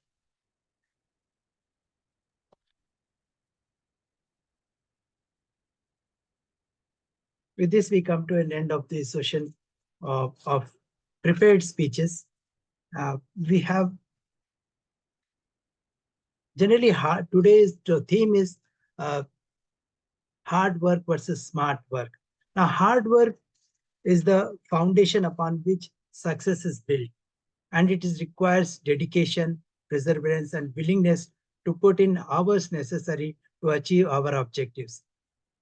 With this, we come to an end of the session of prepared speeches. We have generally today's theme is hard work versus smart work. Now, hard work is the foundation upon which success is built, and it requires dedication, perseverance, and willingness to put in hours necessary to achieve our objectives.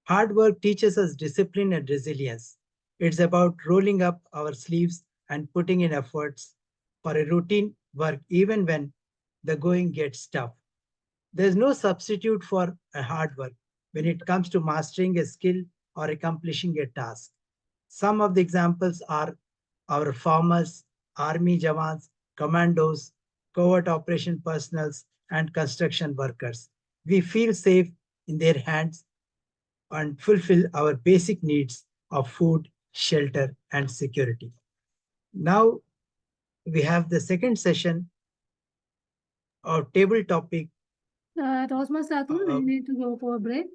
Hard work teaches us discipline and resilience. It's about rolling up our sleeves and putting in efforts for a routine work even when the going gets tough. There's no substitute for a hard work when it comes to mastering a skill or accomplishing a task. Some of the examples are our farmers, army jawans, commandos, covert operation personals, and construction workers. We feel safe in their hands and fulfill our basic needs of food, shelter, and security. Now we have the second session, our table topic. Toastmasters, we need to go for a break.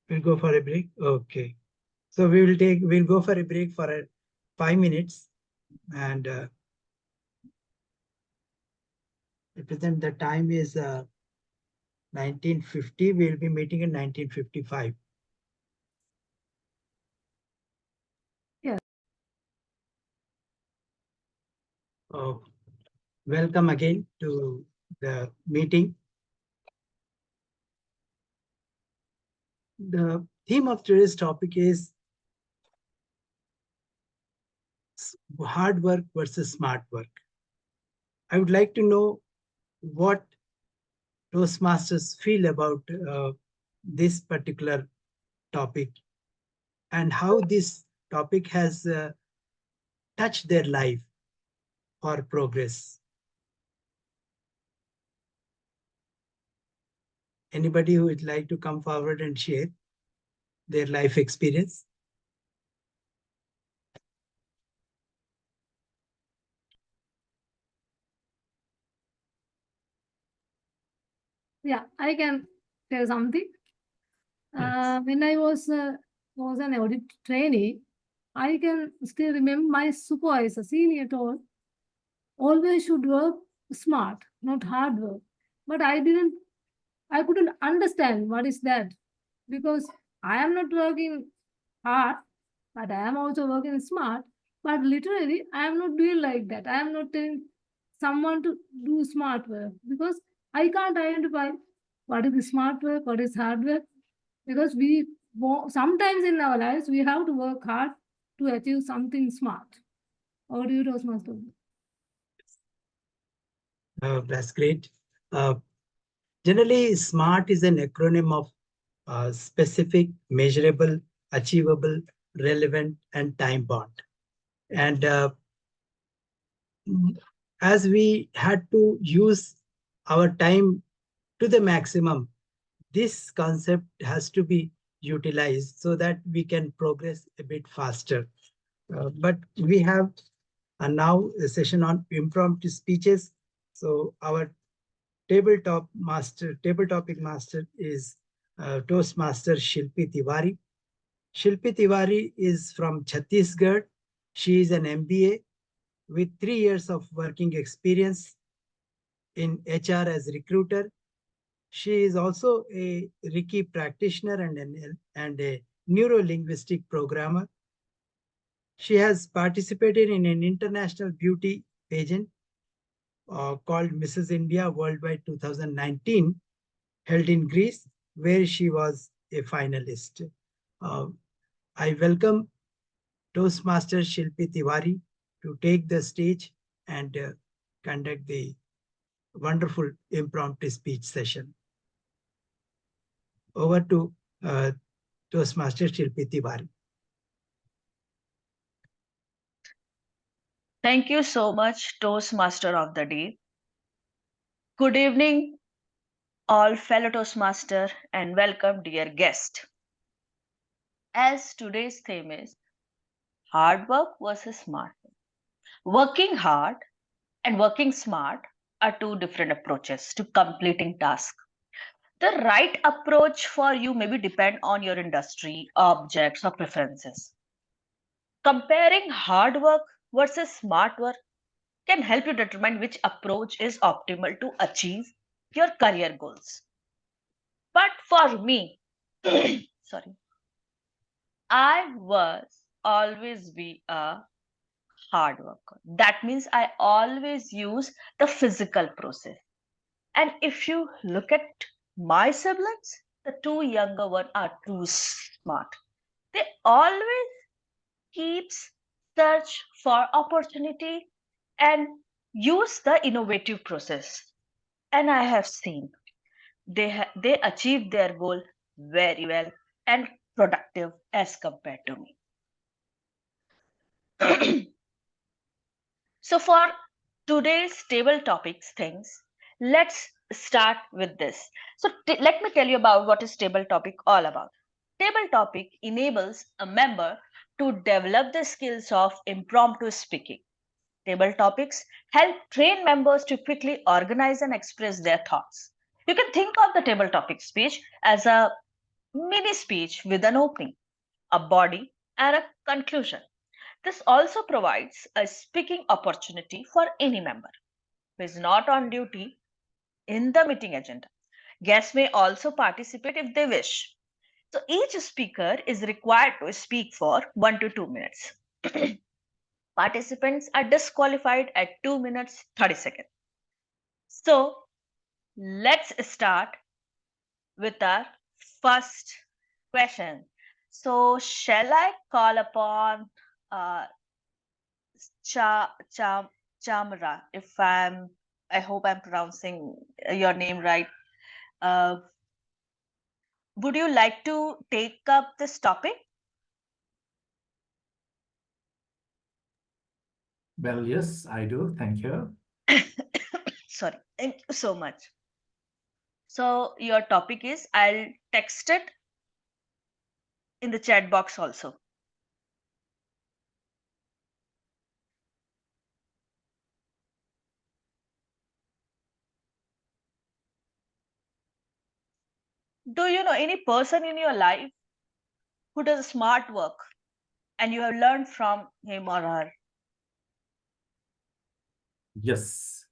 We'll go for a break. Okay. So we'll go for a break for 5 minutes, and represent the time is 1950. We'll be meeting in 1955. Yes. Welcome again to the meeting. The theme of today's topic is hard work versus smart work. I would like to know what Toastmasters feel about this particular topic and how this topic has touched their life or progress. Anybody who would like to come forward and share their life experience? Yeah, I can tell something. Yes. When I was an audit trainee, I can still remember my supervisor, senior told, always should work smart, not hard work. But I couldn't understand what is that, because I am not working hard, but I am also working smart. But literally, I am not doing like that. I am not telling someone to do smart work, because I can't identify what is the smart work, what is hard work, because sometimes in our lives we have to work hard to achieve something smart. Or do you, Toastmaster? That's great. Generally, SMART is an acronym of specific, measurable, achievable, relevant, and time-bound. And as we had to use our time to the maximum, this concept has to be utilized so that we can progress a bit faster. But we have now a session on impromptu speeches. So our table topic master is Toastmaster Shilpi Tiwari. Shilpi Tiwari is from Chhattisgarh. She is an MBA with 3 years of working experience in HR as recruiter. She is also a Reiki practitioner and a neuro-linguistic programmer. She has participated in an international beauty pageant called Mrs. India Worldwide 2019, held in Greece, where she was a finalist. I welcome Toastmaster Shilpi Tiwari to take the stage and conduct the wonderful impromptu speech session. Over to Toastmaster Shilpi Tiwari. Thank you so much, Toastmaster of the Day. Good evening, all fellow Toastmaster, and welcome, dear guest. As today's theme is hard work versus smart work. Working hard and working smart are two different approaches to completing tasks. The right approach for you maybe depend on your industry, objects, or preferences. Comparing hard work versus smart work can help you determine which approach is optimal to achieve your career goals. But for me, sorry, I was always be a hard worker. That means I always use the physical process. And if you look at my siblings, the two younger ones are too smart. They always keeps search for opportunity and use the innovative process. And I have seen they achieve their goal very well and productive as compared to me. So for today's table topics things, let's start with this. So let me tell you about what is table topic all about. Table topic enables a member to develop the skills of impromptu speaking. Table topics help train members to quickly organize and express their thoughts. You can think of the table topic speech as a mini speech with an opening, a body, and a conclusion. This also provides a speaking opportunity for any member who is not on duty in the meeting agenda. Guests may also participate if they wish. So each speaker is required to speak for 1 to 2 minutes. Participants are disqualified at 2 minutes 30 seconds. So let's start with our first question. So shall I call upon Chamara, I hope I'm pronouncing your name right. Would you like to take up this topic? Well, yes, I do. Thank you. Sorry, thank you so much. So your topic is, I'll text it in the chat box also. Do you know any person in your life who does smart work and you have learned from him or her? Yes.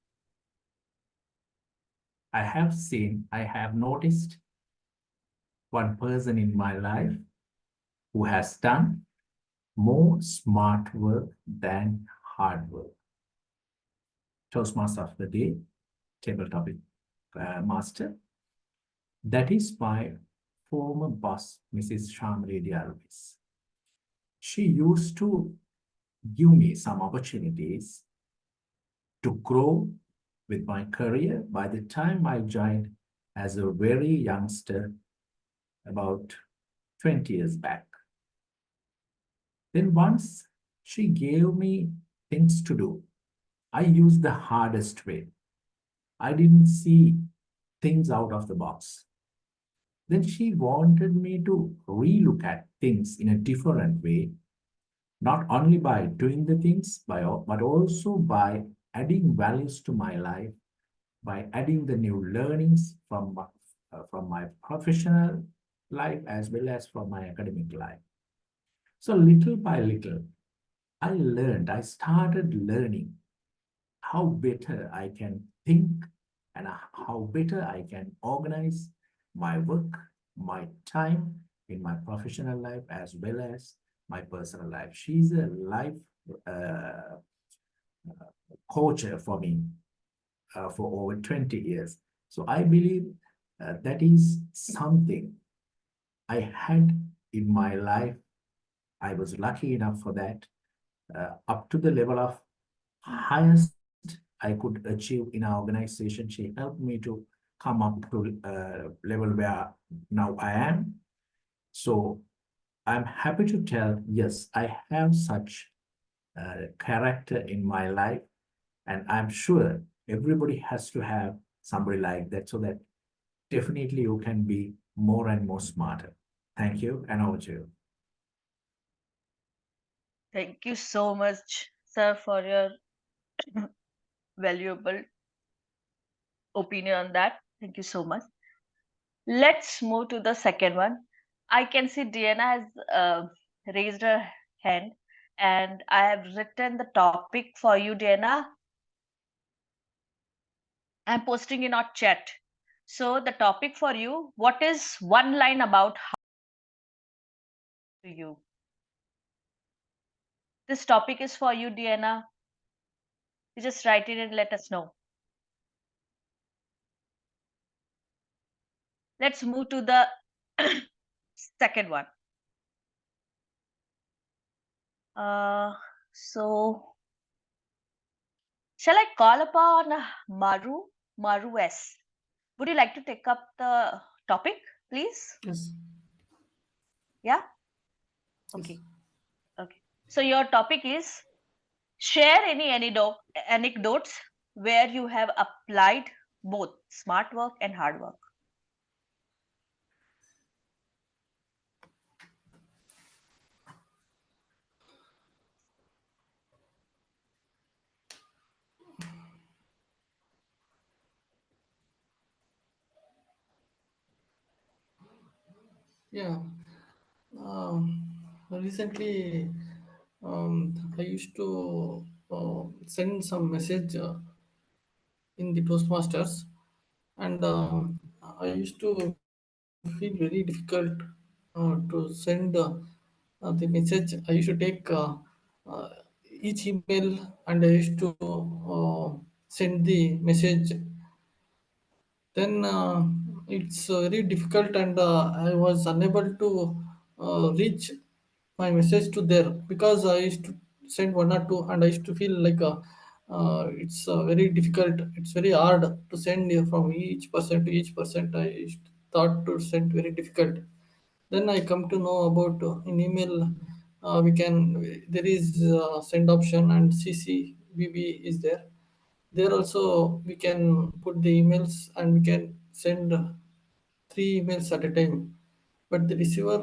I have noticed one person in my life who has done more smart work than hard work. Toastmaster of the day, table topic master. That is my former boss, Mrs. Sharma. She used to give me some opportunities to grow with my career. By the time I joined as a very youngster, about 20 years back. Then once she gave me things to do, I used the hardest way. I didn't see things out of the box. Then she wanted me to relook at things in a different way, not only by doing the things, but also by adding values to my life, by adding the new learnings from my professional life as well as from my academic life. So little by little, I started learning how better I can think and how better I can organize my work, my time in my professional life as well as my personal life. She's a life coach for me for over 20 years. So I believe that is something I had in my life. I was lucky enough for that, up to the level of highest I could achieve in our organization. She helped me to come up to level where now I am. So I'm happy to tell, yes, I have such character in my life, and I'm sure everybody has to have somebody like that, so that definitely you can be more and more smarter. Thank you, and over to you. Thank you so much, sir, for your valuable opinion on that. Thank you so much. Let's move to the second one. I can see Diana has raised her hand, and I have written the topic for you, Diana. I'm posting in our chat. So the topic for you, what is one line about how to you? This topic is for you, Diana. You just write it and let us know. Let's move to the second one. So Shall I call upon Maru S? Would you like to take up the topic, please? Yes. Yeah? Okay. Okay. So your topic is share any anecdotes where you have applied both smart work and hard work. Yeah. Recently, I used to send some message in the Toastmasters, and I used to feel very difficult to send the message. I used to take uh, each email and I used to send the message. Then it's very difficult, and I was unable to reach my message to there because I used to send one or two, and I used to feel like it's very difficult. It's very hard to send from each person to each person. I used thought to send very difficult. Then I come to know about in email we can there is send option and CCBB is there. There also we can put the emails and we can send 3 emails at a time. But the receiver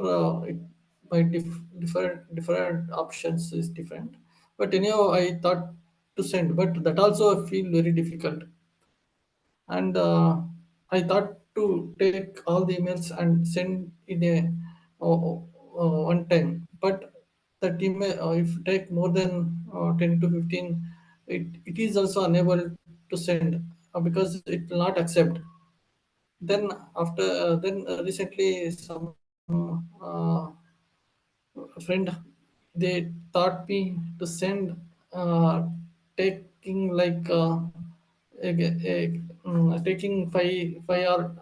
by different options is different. But anyhow, I thought to send, but that also I feel very difficult. And I thought to take all the emails and send in a one time. But that email, if take more than 10 to 15, it is also unable to send because it will not accept. Then after recently some uh, friend they taught me to send taking like taking five hour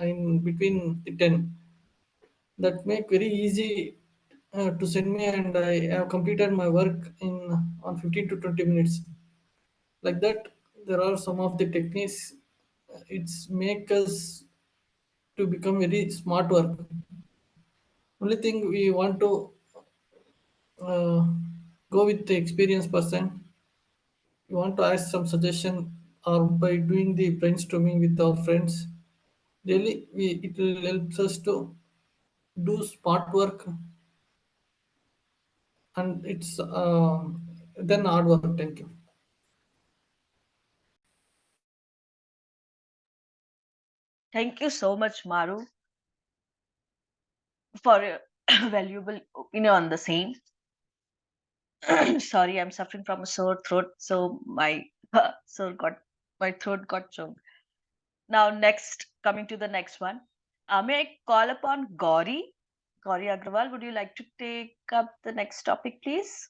in between the 10 that make very easy to send me, and I have completed my work in on 15 to 20 minutes. Like that, there are some of the techniques. It's make us to become very smart work. Only thing we want to uh, go with the experienced person. We want to ask some suggestion or by doing the brainstorming with our friends. Really, it will help us to do smart work, and it's then hard work. Thank you. Thank you so much, Maru, for your valuable opinion on the same. Sorry, I'm suffering from a sore throat, so my my throat got choked. Now, coming to the next one, may I call upon Gauri Agrawal? Would you like to take up the next topic, please?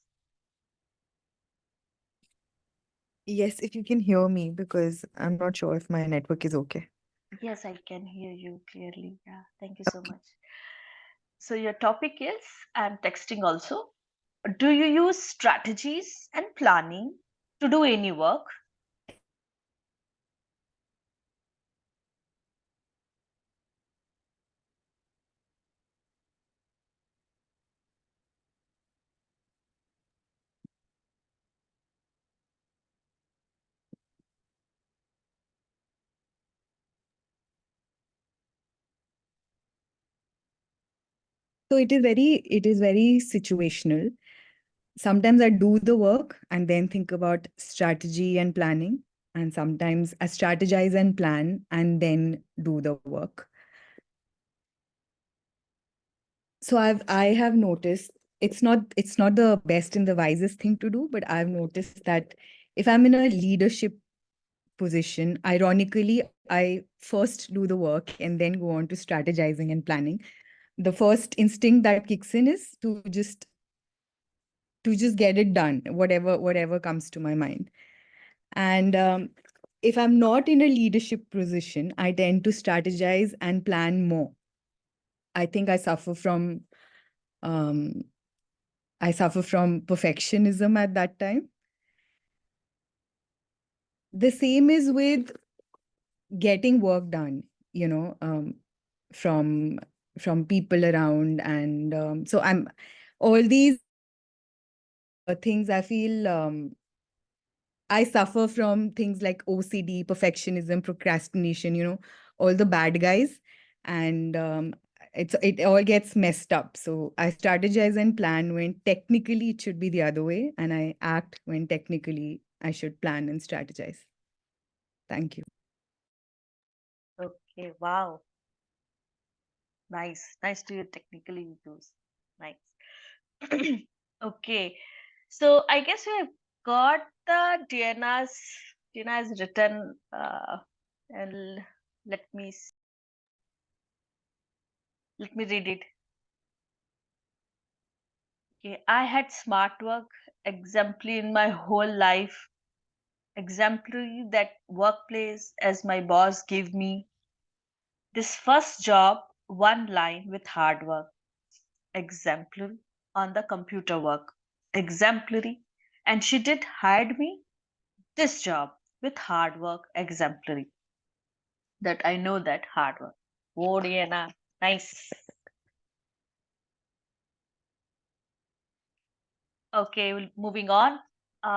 Yes, if you can hear me, because I'm not sure if my network is okay. Yes, I can hear you clearly. Yeah, thank you so much. So your topic is, I'm texting also. Do you use strategies and planning to do any work? So it is very situational. Sometimes I do the work and then think about strategy and planning. And sometimes I strategize and plan and then do the work. So I have noticed it's not the best and the wisest thing to do, but I've noticed that if I'm in a leadership position, ironically, I first do the work and then go on to strategizing and planning. The first instinct that kicks in is to just get it done, whatever comes to my mind. And if I'm not in a leadership position, I tend to strategize and plan more. I think I suffer from perfectionism at that time. the same is with getting work done, you know, from people around. And so I'm all these things I feel I suffer from things like OCD, perfectionism, procrastination, you know, all the bad guys. And it all gets messed up. So I strategize and plan when technically it should be the other way, and I act when technically I should plan and strategize. Thank you. Okay, wow. Nice. Nice to hear technically those. Nice. Okay. So I guess we have got the Diana's written and let me read it. Okay, I had smart work exemplary in my whole life. Exemplary that workplace as my boss gave me. This first job, one line with hard work. Exemplary on the computer work. Exemplary. And she did hire me this job with hard work. Exemplary. That I know that hard work. Oh, Diana. Nice. Okay, moving on.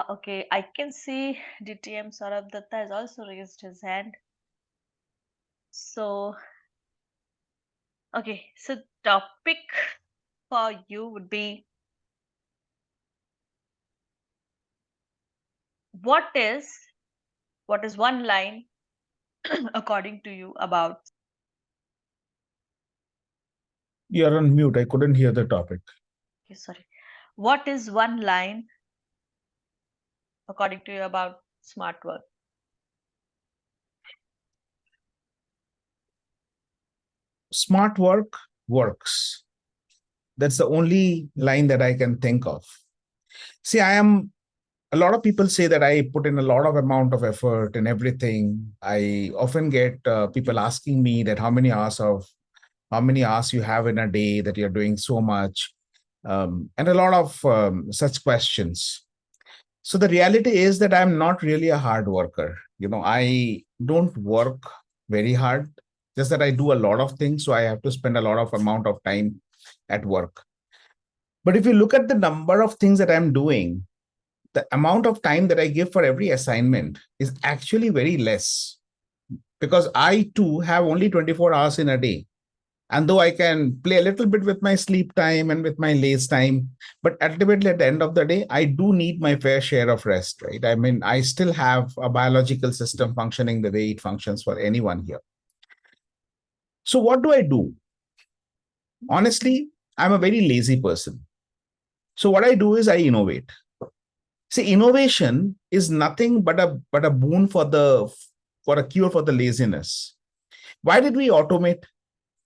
Okay, I can see DTM Sourav Dutta has also raised his hand. So, okay, so topic for you would be what is one line according to you about? You're on mute. I couldn't hear the topic. Okay, sorry. What is one line according to you about smart work? Smart work works. That's the only line that I can think of. See, a lot of people say that I put in a lot of amount of effort in everything. I often get people asking me that how many hours you have in a day, that you're doing so much, and a lot of such questions. So the reality is that I'm not really a hard worker. You know, I don't work very hard, just that I do a lot of things. So I have to spend a lot of amount of time at work. But if you look at the number of things that I'm doing, the amount of time that I give for every assignment is actually very less, because I too have only 24 hours in a day. And though I can play a little bit with my sleep time and with my lace time, but ultimately at the end of the day, I do need my fair share of rest, right? I mean, I still have a biological system functioning the way it functions for anyone here. So what do I do? Honestly, I'm a very lazy person. So what I do is I innovate. See, innovation is nothing but a boon for a cure for the laziness. Why did we automate?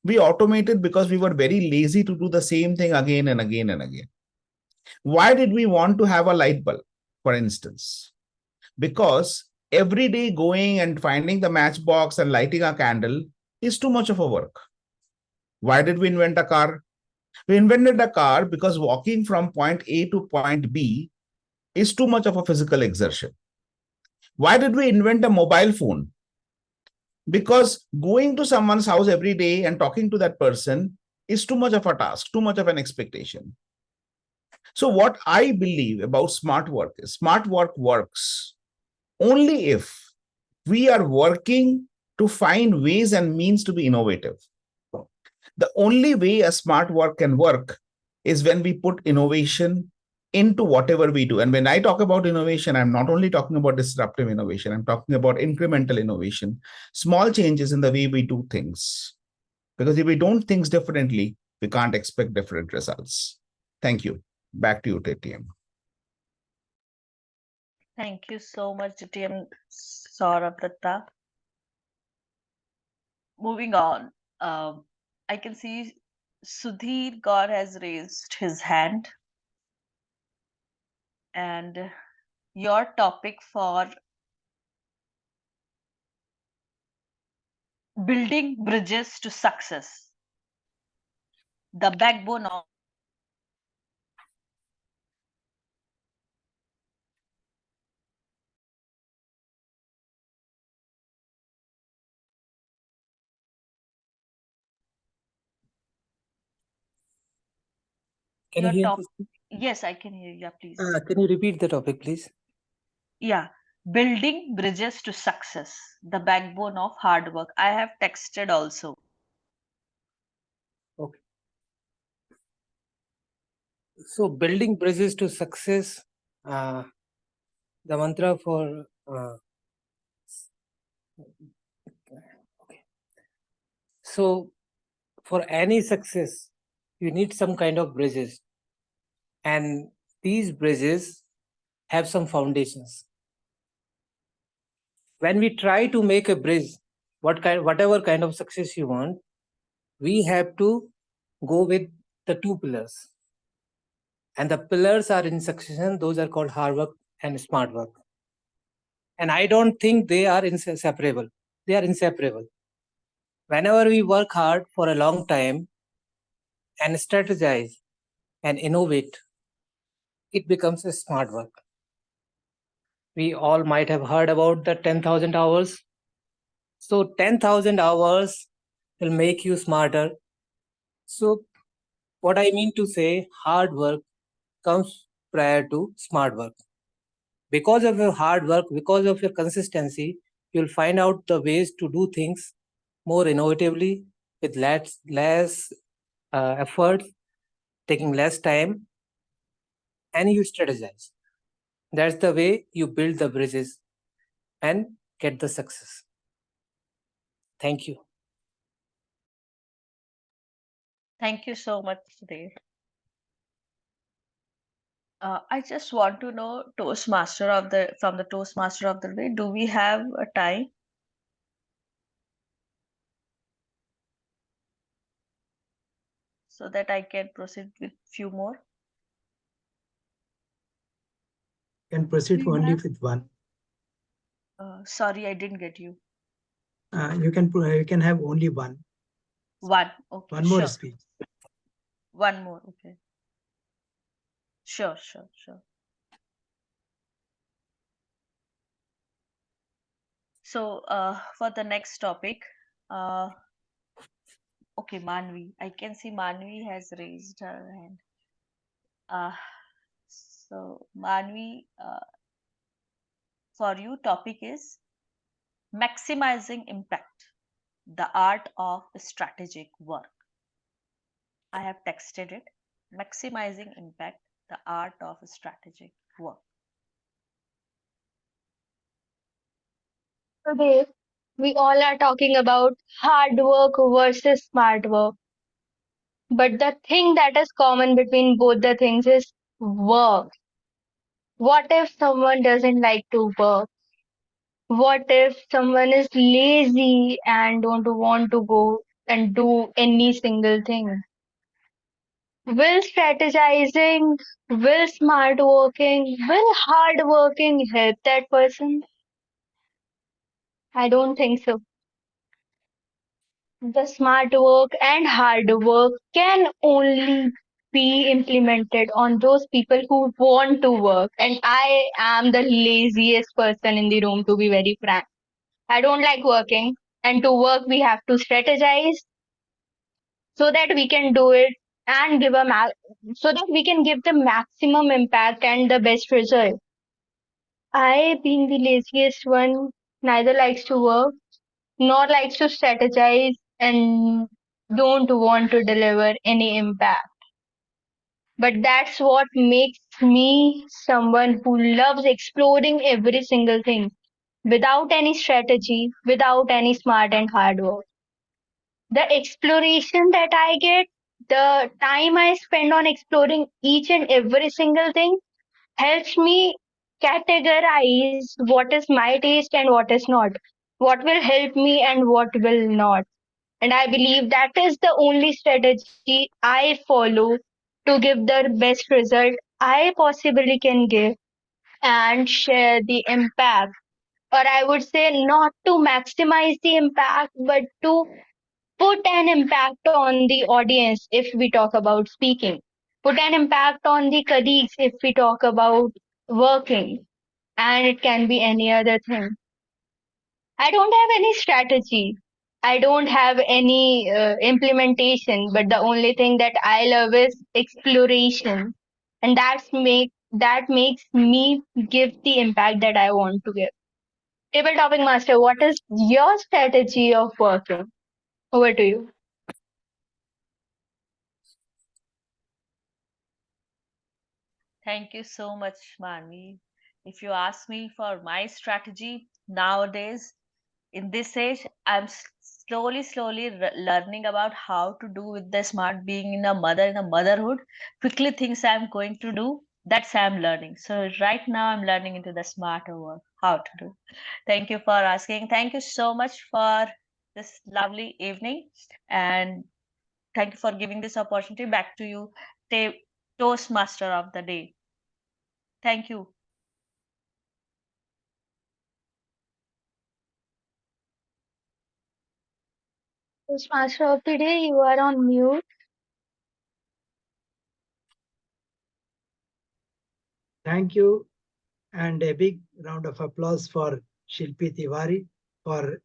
We automated because we were very lazy to do the same thing again and again and again. Why did we want to have a light bulb, for instance? Because every day going and finding the matchbox and lighting a candle is too much of a work. Why did we invent a car? We invented a car because walking from point A to point B is too much of a physical exertion. Why did we invent a mobile phone? Because going to someone's house every day and talking to that person is too much of a task, too much of an expectation. So what I believe about smart work is smart work works only if we are working to find ways and means to be innovative. The only way a smart work can work is when we put innovation into whatever we do. And when I talk about innovation, I'm not only talking about disruptive innovation, I'm talking about incremental innovation, small changes in the way we do things. Because if we don't things differently, we can't expect different results. Thank you. Back to you, TTM. Thank you so much, TM Sourav Dutta. Moving on, I can see Sudhir Gaur has raised his hand. And your topic for building bridges to success, the backbone of Can Your you hear top. me? Yes, I can hear you. Yeah, please. Can you repeat the topic, please? Yeah. Building bridges to success, the backbone of hard work. I have texted also. Okay. So building bridges to success, the mantra for okay. So for any success, you need some kind of bridges, and these bridges have some foundations. When we try to make a bridge, whatever kind of success you want, we have to go with the two pillars. And the pillars are in succession. Those are called hard work and smart work. And I don't think they are inseparable. They are inseparable. Whenever we work hard for a long time and strategize and innovate, it becomes a smart work. We all might have heard about the 10,000 hours. So 10,000 hours will make you smarter. So what I mean to say, hard work comes prior to smart work. Because of your hard work, because of your consistency, you'll find out the ways to do things more innovatively with less effort, taking less time, and you strategize. That's the way you build the bridges and get the success. Thank you. Thank you so much, Sudhir. I just want to know from the Toastmaster of the day, do we have a time? So that I can proceed with few more. Can proceed only with one. Sorry, I didn't get you. You can have only one. One. Okay. One more sure. speech. One more. Okay. Sure. So for the next topic, okay, Manvi. I can see Manvi has raised her hand. So Manvi, for you, topic is maximizing impact, the art of strategic work. I have texted it. Maximizing impact, the art of strategic work. Today, we all are talking about hard work versus smart work. But the thing that is common between both the things is work. What if someone doesn't like to work? What if someone is lazy and don't want to go and do any single thing? Will strategizing, will smart working, will hard working help that person? I don't think so. The smart work and hard work can only be implemented on those people who want to work. And I am the laziest person in the room, to be very frank. I don't like working. And to work, we have to strategize so that we can do it and so that we can give the maximum impact and the best result. I, being the laziest one, neither likes to work nor likes to strategize and don't want to deliver any impact. But that's what makes me someone who loves exploring every single thing without any strategy, without any smart and hard work. The exploration that I get, the time I spend on exploring each and every single thing helps me categorize what is my taste and what is not, what will help me and what will not. And I believe that is the only strategy I follow to give the best result I possibly can give and share the impact. Or I would say not to maximize the impact, but to put an impact on the audience if we talk about speaking, put an impact on the colleagues if we talk about working, and it can be any other thing. I don't have any strategy. I don't have any implementation, but the only thing that I love is exploration, and that makes me give the impact that I want to give. Table topic master, what is your strategy of working? Over to you. Thank you so much, Manvi. If you ask me for my strategy nowadays, in this age, I'm slowly learning about how to do with the smart being in a mother, in a motherhood. Quickly things I'm going to do, that's I'm learning. So right now I'm learning into the smarter work, how to do. Thank you for asking. Thank you so much for this lovely evening. And thank you for giving this opportunity. Back to you, Toastmaster of the day. Thank you. Toastmaster of the day, you are on mute. Thank you, and a big round of applause for Shilpi Tiwari for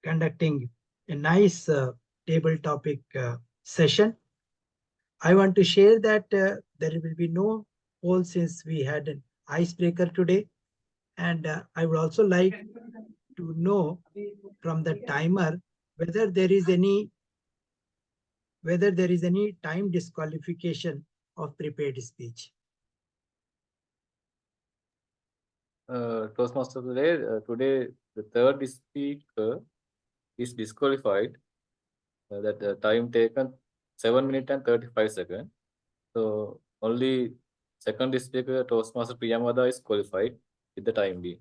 conducting a nice table topic session. I want to share that there will be no poll since we had an icebreaker today. And I would also like to know from the timer whether there is any time disqualification of prepared speech. Toastmaster today, today the third speaker is disqualified. That time taken 7 minutes and 35 seconds. So only second speaker, Toastmaster Priyamvada, is qualified with the time being.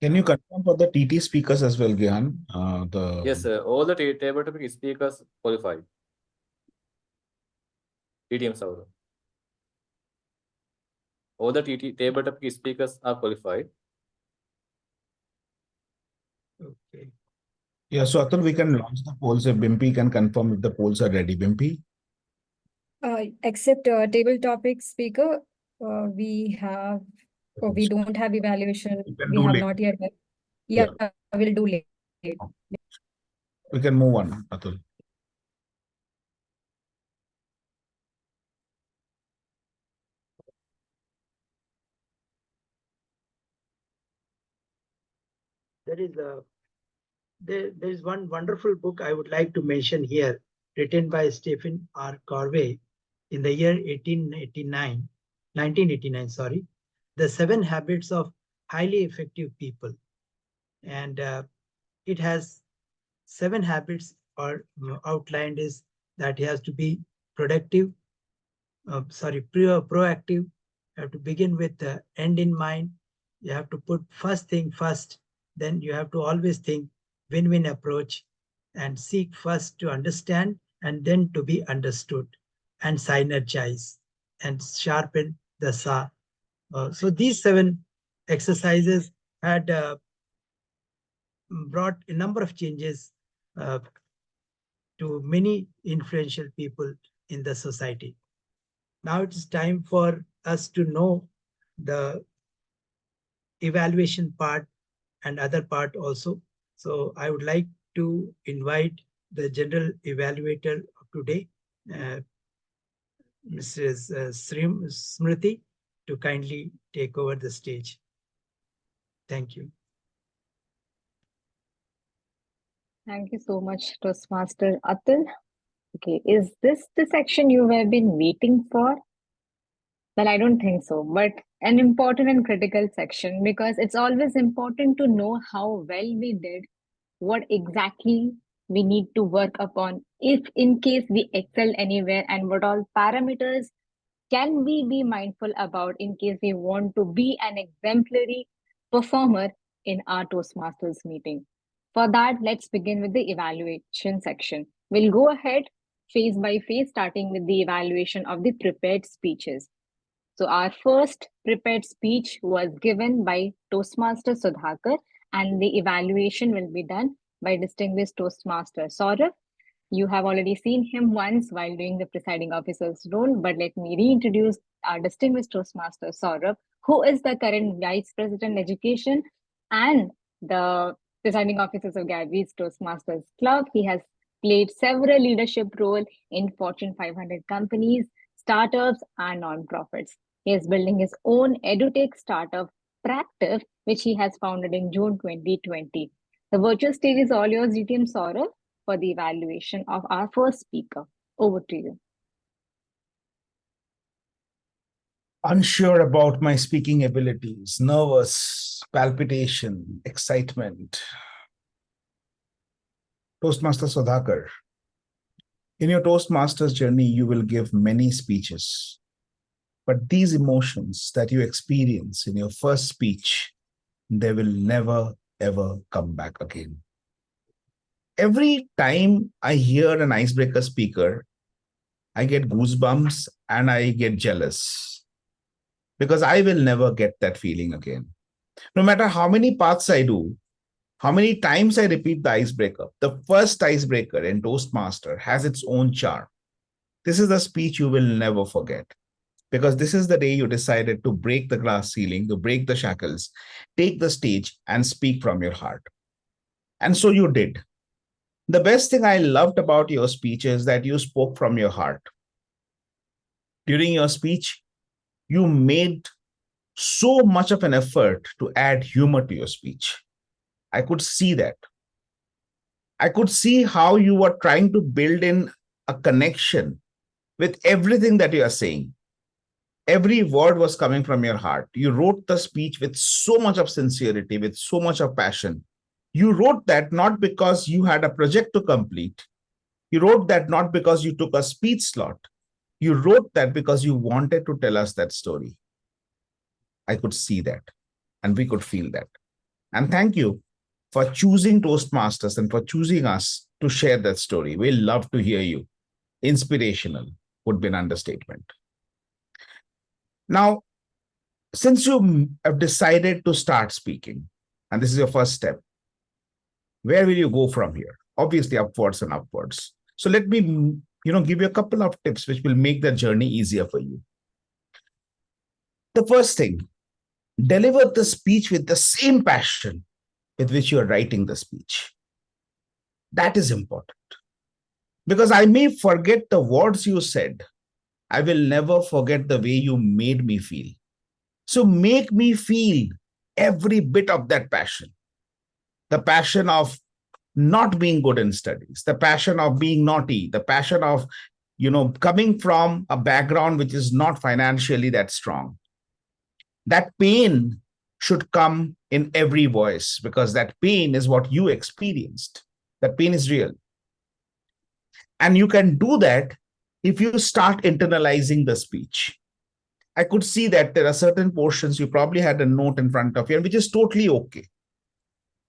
Can you confirm for the TT speakers as well, Gihan? Yes, all the table topic speakers qualified. TTM Sourav. All the table topic speakers are qualified. Okay. Yeah, so Atul, we can launch the polls if Bimpy can confirm if the polls are ready. Bimpy? Except table topic speaker, we don't have evaluation. We have not yet. Yeah, we'll do late. We can move on, Atul. There is one wonderful book I would like to mention here, written by Stephen R. Covey in the year 1989, sorry, The 7 Habits of Highly Effective People. And it has 7 habits or outlined is that he has to be productive, proactive. You have to begin with the end in mind. You have to put first thing first. Then you have to always think win-win approach and seek first to understand and then to be understood and synergize and sharpen the saw. So these 7 exercises had brought a number of changes to many influential people in the society. Now it is time for us to know the evaluation part and other part also. So I would like to invite the general evaluator of today, Mrs. Smruti, to kindly take over the stage. Thank you. Thank you so much, Toastmaster Atul. Okay, is this the section you have been waiting for? Well, I don't think so, but an important and critical section because it's always important to know how well we did, what exactly we need to work upon if in case we excel anywhere, and what all parameters can we be mindful about in case we want to be an exemplary performer in our Toastmasters meeting. For that, let's begin with the evaluation section. We'll go ahead phase by phase, starting with the evaluation of the prepared speeches. So our first prepared speech was given by Toastmaster Sudharma, and the evaluation will be done by distinguished Toastmaster Sourav. You have already seen him once while doing the presiding officer's role, but let me reintroduce our distinguished Toastmaster Sourav, who is the current Vice President Education and the presiding officers of Gabbys Toastmasters Club. He has played several leadership roles in Fortune 500 companies, startups, and nonprofits. He is building his own edutech startup, Practive, which he has founded in June 2020. The virtual stage is all yours, GTM Sourav, for the evaluation of our first speaker. Over to you. Unsure about my speaking abilities, nervous, palpitation, excitement. Toastmaster Sudharma. In your Toastmasters journey, you will give many speeches. But these emotions that you experience in your first speech, they will never, ever come back again. Every time I hear an icebreaker speaker, I get goosebumps and I get jealous because I will never get that feeling again. No matter how many parts I do, how many times I repeat the icebreaker, the first icebreaker in Toastmaster has its own charm. This is the speech you will never forget because this is the day you decided to break the glass ceiling, to break the shackles, take the stage and speak from your heart. And so you did. The best thing I loved about your speech is that you spoke from your heart. During your speech, you made so much of an effort to add humor to your speech. I could see that. I could see how you were trying to build in a connection with everything that you are saying. Every word was coming from your heart. You wrote the speech with so much of sincerity, with so much of passion. You wrote that not because you had a project to complete. You wrote that not because you took a speech slot. You wrote that because you wanted to tell us that story. I could see that and we could feel that. And thank you for choosing Toastmasters and for choosing us to share that story. We love to hear you. Inspirational would be an understatement. Now, since you have decided to start speaking, and this is your first step, where will you go from here? Obviously, upwards and upwards. So let me, give you a couple of tips which will make the journey easier for you. The first thing, deliver the speech with the same passion with which you are writing the speech. That is important. Because I may forget the words you said, I will never forget the way you made me feel. So make me feel every bit of that passion. The passion of not being good in studies, the passion of being naughty, the passion of, coming from a background which is not financially that strong. That pain should come in every voice because that pain is what you experienced. That pain is real. And you can do that if you start internalizing the speech. I could see that there are certain portions you probably had a note in front of you, which is totally okay.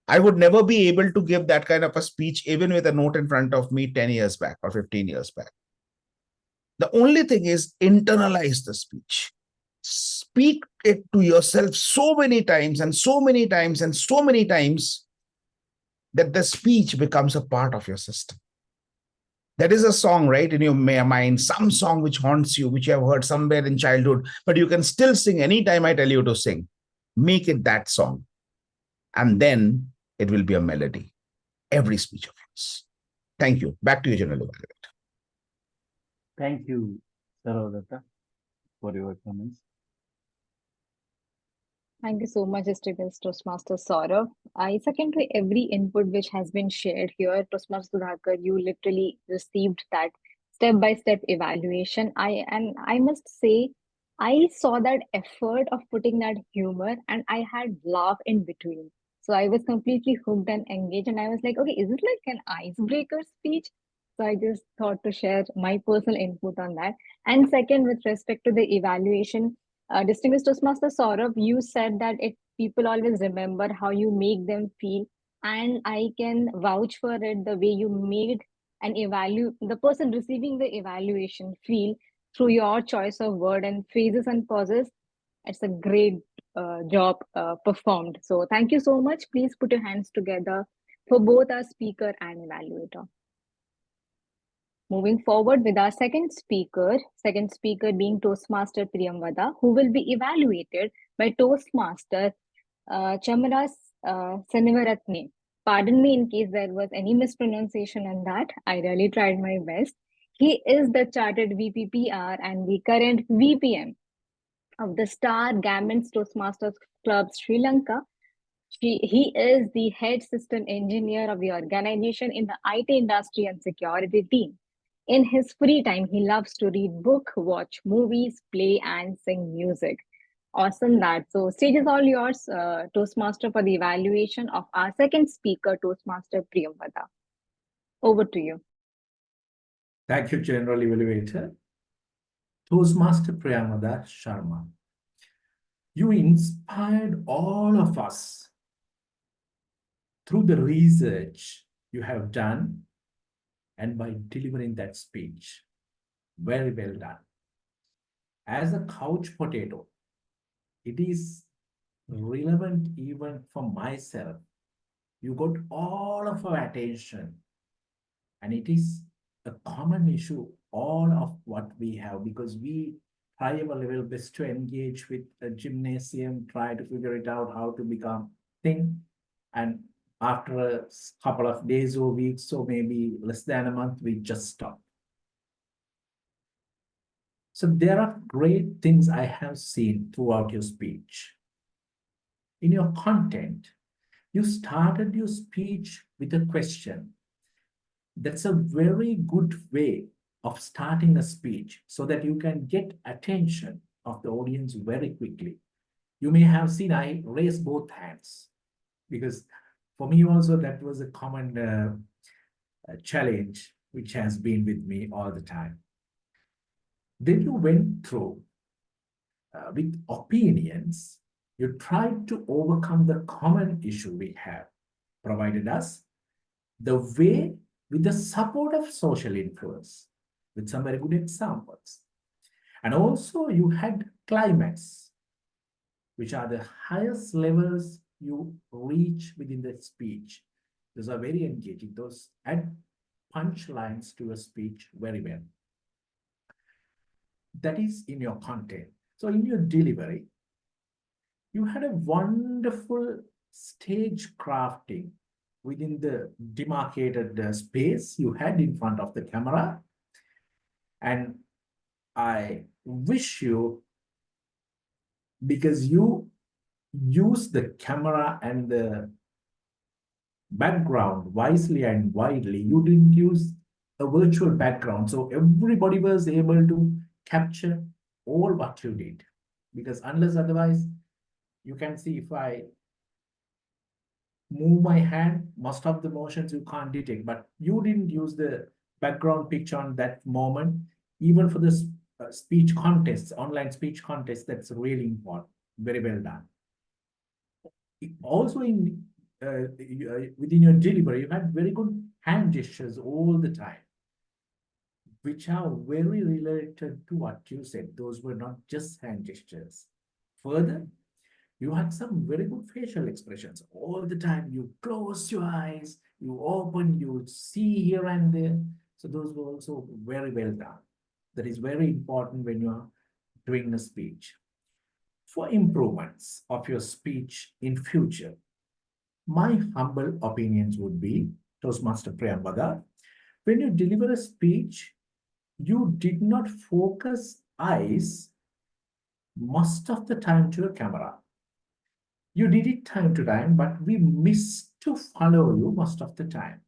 I would never be able to give that kind of a speech even with a note in front of me 10 years back or 15 years back. The only thing is internalize the speech. Speak it to yourself so many times and so many times and so many times that the speech becomes a part of your system. That is a song, right, in your mind, some song which haunts you, which you have heard somewhere in childhood, but you can still sing anytime I tell you to sing. Make it that song. And then it will be a melody. Every speech of yours. Thank you. Back to you, General Evaluator. Thank you, Dutta, for your comments. Thank you so much, distinguished Toastmaster Sourav. I second to every input which has been shared here. Toastmaster Sudharma, you literally received that step-by-step evaluation. I must say, I saw that effort of putting that humor and I had laugh in between. So I was completely hooked and engaged and I was like, okay, is it like an icebreaker speech? So I just thought to share my personal input on that. And second, with respect to the evaluation, distinguished Toastmaster Sourav, you said that people always remember how you make them feel, and I can vouch for it the way you made the person receiving the evaluation feel through your choice of word and phrases and pauses. It's a great job performed. So thank you so much. Please put your hands together for both our speaker and evaluator. Moving forward with our second speaker being Toastmaster Priyamvada, who will be evaluated by Toastmaster Chamara Senevirathne. Pardon me in case there was any mispronunciation on that. I really tried my best. He is the chartered VPPR and the current VPM of the Star Gammons Toastmasters Club Sri Lanka. He is the head system engineer of the organization in the IT industry and security team. In his free time, he loves to read book, watch movies, play, and sing music. Awesome that. So stage is all yours, Toastmaster, for the evaluation of our second speaker, Toastmaster Priyamvada. Over to you. Thank you, General Evaluator. Toastmaster Priyamvada Sharma. You inspired all of us through the research you have done and by delivering that speech. Very well done. As a couch potato, it is relevant even for myself. You got all of our attention, and it is a common issue, all of what we have, because we try our level best to engage with a gymnasium, try to figure it out how to become thing. And after a couple of days or weeks, or maybe less than a month, we just stop. So there are great things I have seen throughout your speech. In your content, you started your speech with a question. That's a very good way of starting a speech so that you can get attention of the audience very quickly. You may have seen I raised both hands because for me also that was a common challenge which has been with me all the time. Then you went through with opinions, you tried to overcome the common issue we have, provided us the way with the support of social influence, with some very good examples. And also you had climax, which are the highest levels you reach within the speech. Those are very engaging. Those add punchlines to a speech very well. That is in your content. So in your delivery, you had a wonderful stage crafting within the demarcated space you had in front of the camera. And I wish you, because you use the camera and the background wisely and widely, you didn't use a virtual background. So everybody was able to capture all what you did. Because unless otherwise, you can see if I move my hand, most of the motions you can't detect, but you didn't use the background picture on that moment. Even for the speech contests, online speech contests, that's really important. Very well done. Also in within your delivery, you had very good hand gestures all the time, which are very related to what you said. Those were not just hand gestures. Further, you had some very good facial expressions all the time. You close your eyes, you open, you see here and there. So those were also very well done. That is very important when you are doing a speech. For improvements of your speech in future, my humble opinions would be, Toastmaster Priyamvada, when you deliver a speech, you did not focus eyes most of the time to a camera. You did it time to time, but we missed to follow you most of the time.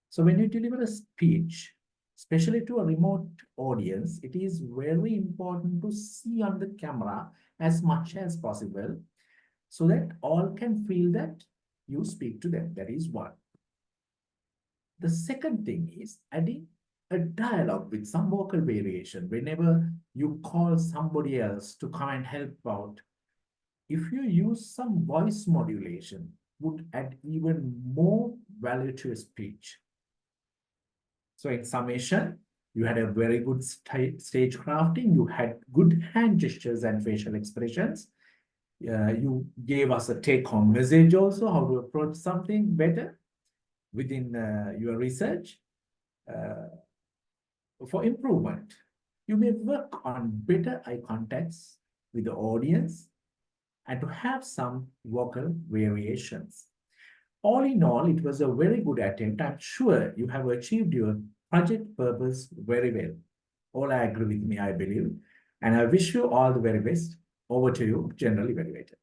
So when you deliver a speech, especially to a remote audience, it is very important to see on the camera as much as possible so that all can feel that you speak to them. That is one. The second thing is adding a dialogue with some vocal variation. Whenever you call somebody else to come and help out, if you use some voice modulation, would add even more value to your speech. So in summation, you had a very good stage crafting, you had good hand gestures and facial expressions. You gave us a take-home message also, how to approach something better within your research. For improvement, you may work on better eye contacts with the audience and to have some vocal variations. All in all, it was a very good attempt. I'm sure you have achieved your project purpose very well. All agree with me, I believe. And I wish you all the very best. Over to you, General Evaluator.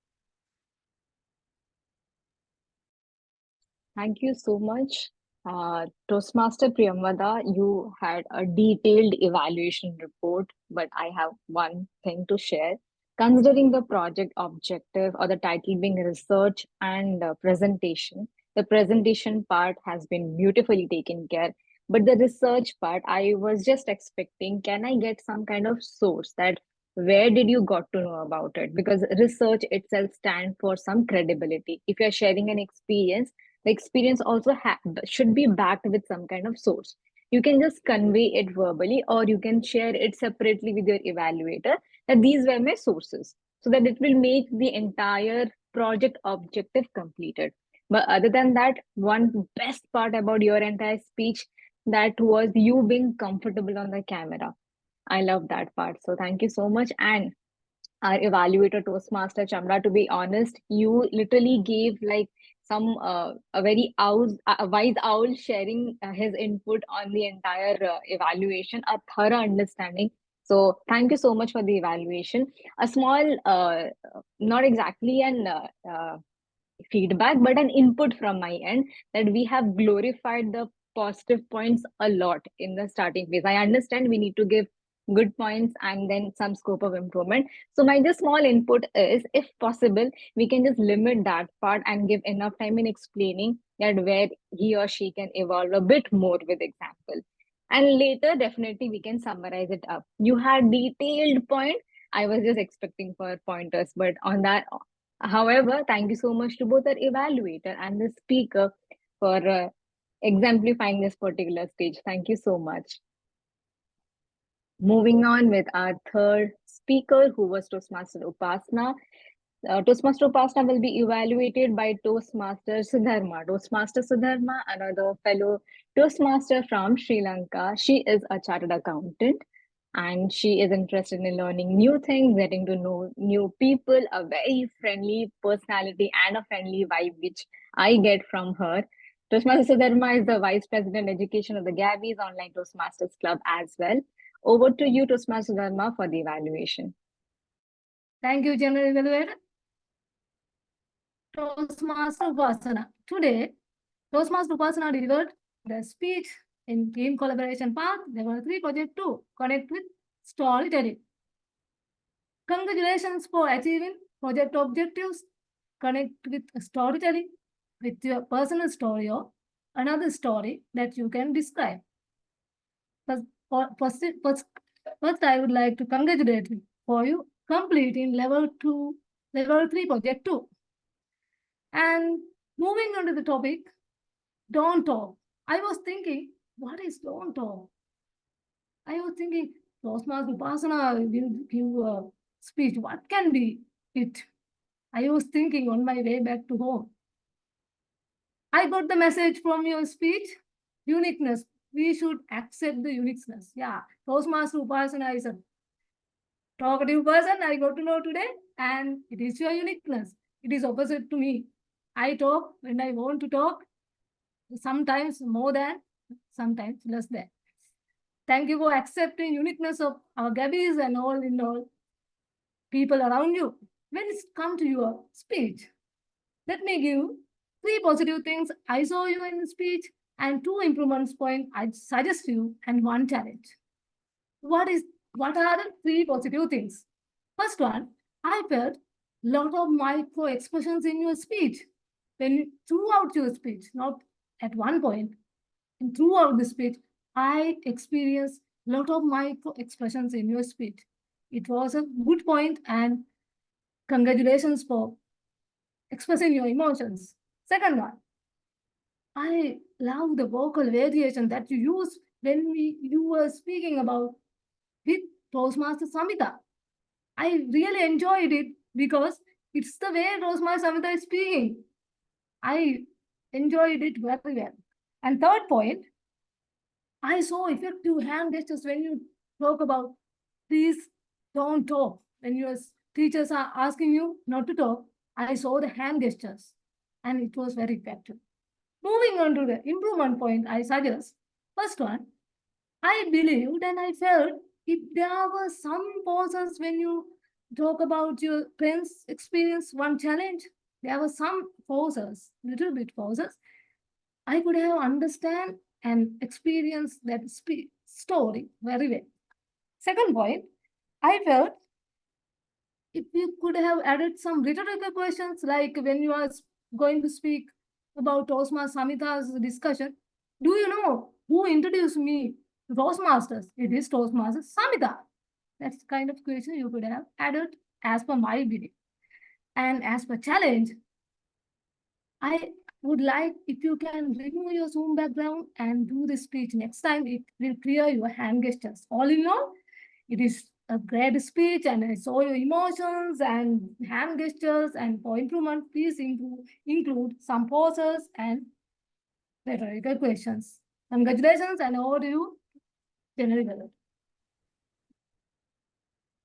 Thank you so much. Toastmaster Priyamvada, you had a detailed evaluation report, but I have one thing to share. Considering the project objective or the title being research and presentation, the presentation part has been beautifully taken care. But the research part, I was just expecting, can I get some kind of source that where did you got to know about it? Because research itself stands for some credibility. If you're sharing an experience, the experience also should be backed with some kind of source. You can just convey it verbally, or you can share it separately with your evaluator that these were my sources, so that it will make the entire project objective completed. But other than that, one best part about your entire speech, that was you being comfortable on the camera. I love that part. So thank you so much. And our evaluator Toastmaster Chamara, to be honest, you literally gave like some a very a wise owl sharing his input on the entire evaluation, a thorough understanding. So thank you so much for the evaluation. A small, not exactly an feedback, but an input from my end, that we have glorified the positive points a lot in the starting phase. I understand we need to give good points and then some scope of improvement. So my just small input is, if possible, we can just limit that part and give enough time in explaining that where he or she can evolve a bit more with example. And later, definitely we can summarize it up. You had detailed point. I was just expecting for pointers, but on that, however, thank you so much to both our evaluator and the speaker for exemplifying this particular stage. Thank you so much. Moving on with our third speaker, who was Toastmaster Upasana. Toastmaster Upasana will be evaluated by Toastmaster Sudharma. Toastmaster Sudharma, another fellow Toastmaster from Sri Lanka. She is a chartered accountant and she is interested in learning new things, getting to know new people, a very friendly personality and a friendly vibe, which I get from her. Toastmaster Sudharma is the Vice President Education of the Gabbys Online Toastmasters Club as well. Over to you, Toastmaster Sudharma, for the evaluation. Thank you, General Evaluator. Toastmaster Upasana. Today, Toastmaster Upasana delivered the speech in team collaboration path, level 3, project 2, connect with storytelling. Congratulations for achieving project objectives. Connect with storytelling with your personal story or another story that you can describe. First, I would like to congratulate you for you completing level 3 project 2. And moving on to the topic, don't talk. I was thinking, what is don't talk? I was thinking, Toastmaster Upasana will give a speech. What can be it? I was thinking on my way back to home. I got the message from your speech, uniqueness. We should accept the uniqueness. Yeah, Toastmaster Upasana is a talkative person, I got to know today, and it is your uniqueness. It is opposite to me. I talk when I want to talk, sometimes more than, sometimes less than. Thank you for accepting uniqueness of our Gabbys and all in all people around you. When it comes to your speech, let me give 3 positive things I saw you in the speech and 2 improvements points I suggest you and 1 challenge. What are the 3 positive things? First one, I felt lot of micro expressions in your speech. When throughout your speech, not at one point, and throughout the speech, I experienced lot of micro expressions in your speech. It was a good point, and congratulations for expressing your emotions. Second one, I love the vocal variation that you used when you were speaking about with Toastmaster Samhita. I really enjoyed it because it's the way Toastmaster Samhita is speaking. I enjoyed it very well. And third point, I saw effective hand gestures when you talk about please don't talk when you are teachers are asking you not to talk, I saw the hand gestures and it was very effective. Moving on to the improvement point, I suggest first one, I believed and I felt if there were some pauses when you talk about your friend's experience, one challenge, there were some pauses, little bit pauses. I could have understand and experienced that story very well. Second point, I felt if you could have added some rhetorical questions like when you are going to speak about Toastmasters Samita's discussion, do you know who introduced me to Toastmasters? It is Toastmasters Samita. That's the kind of question you could have added as per my belief. And as per challenge, I would like if you can remove your Zoom background and do the speech next time. It will clear your hand gestures. All in all, it is a great speech and I saw your emotions and hand gestures, and for improvement, please include some pauses and rhetorical questions. Congratulations and over to you, General Evaluator.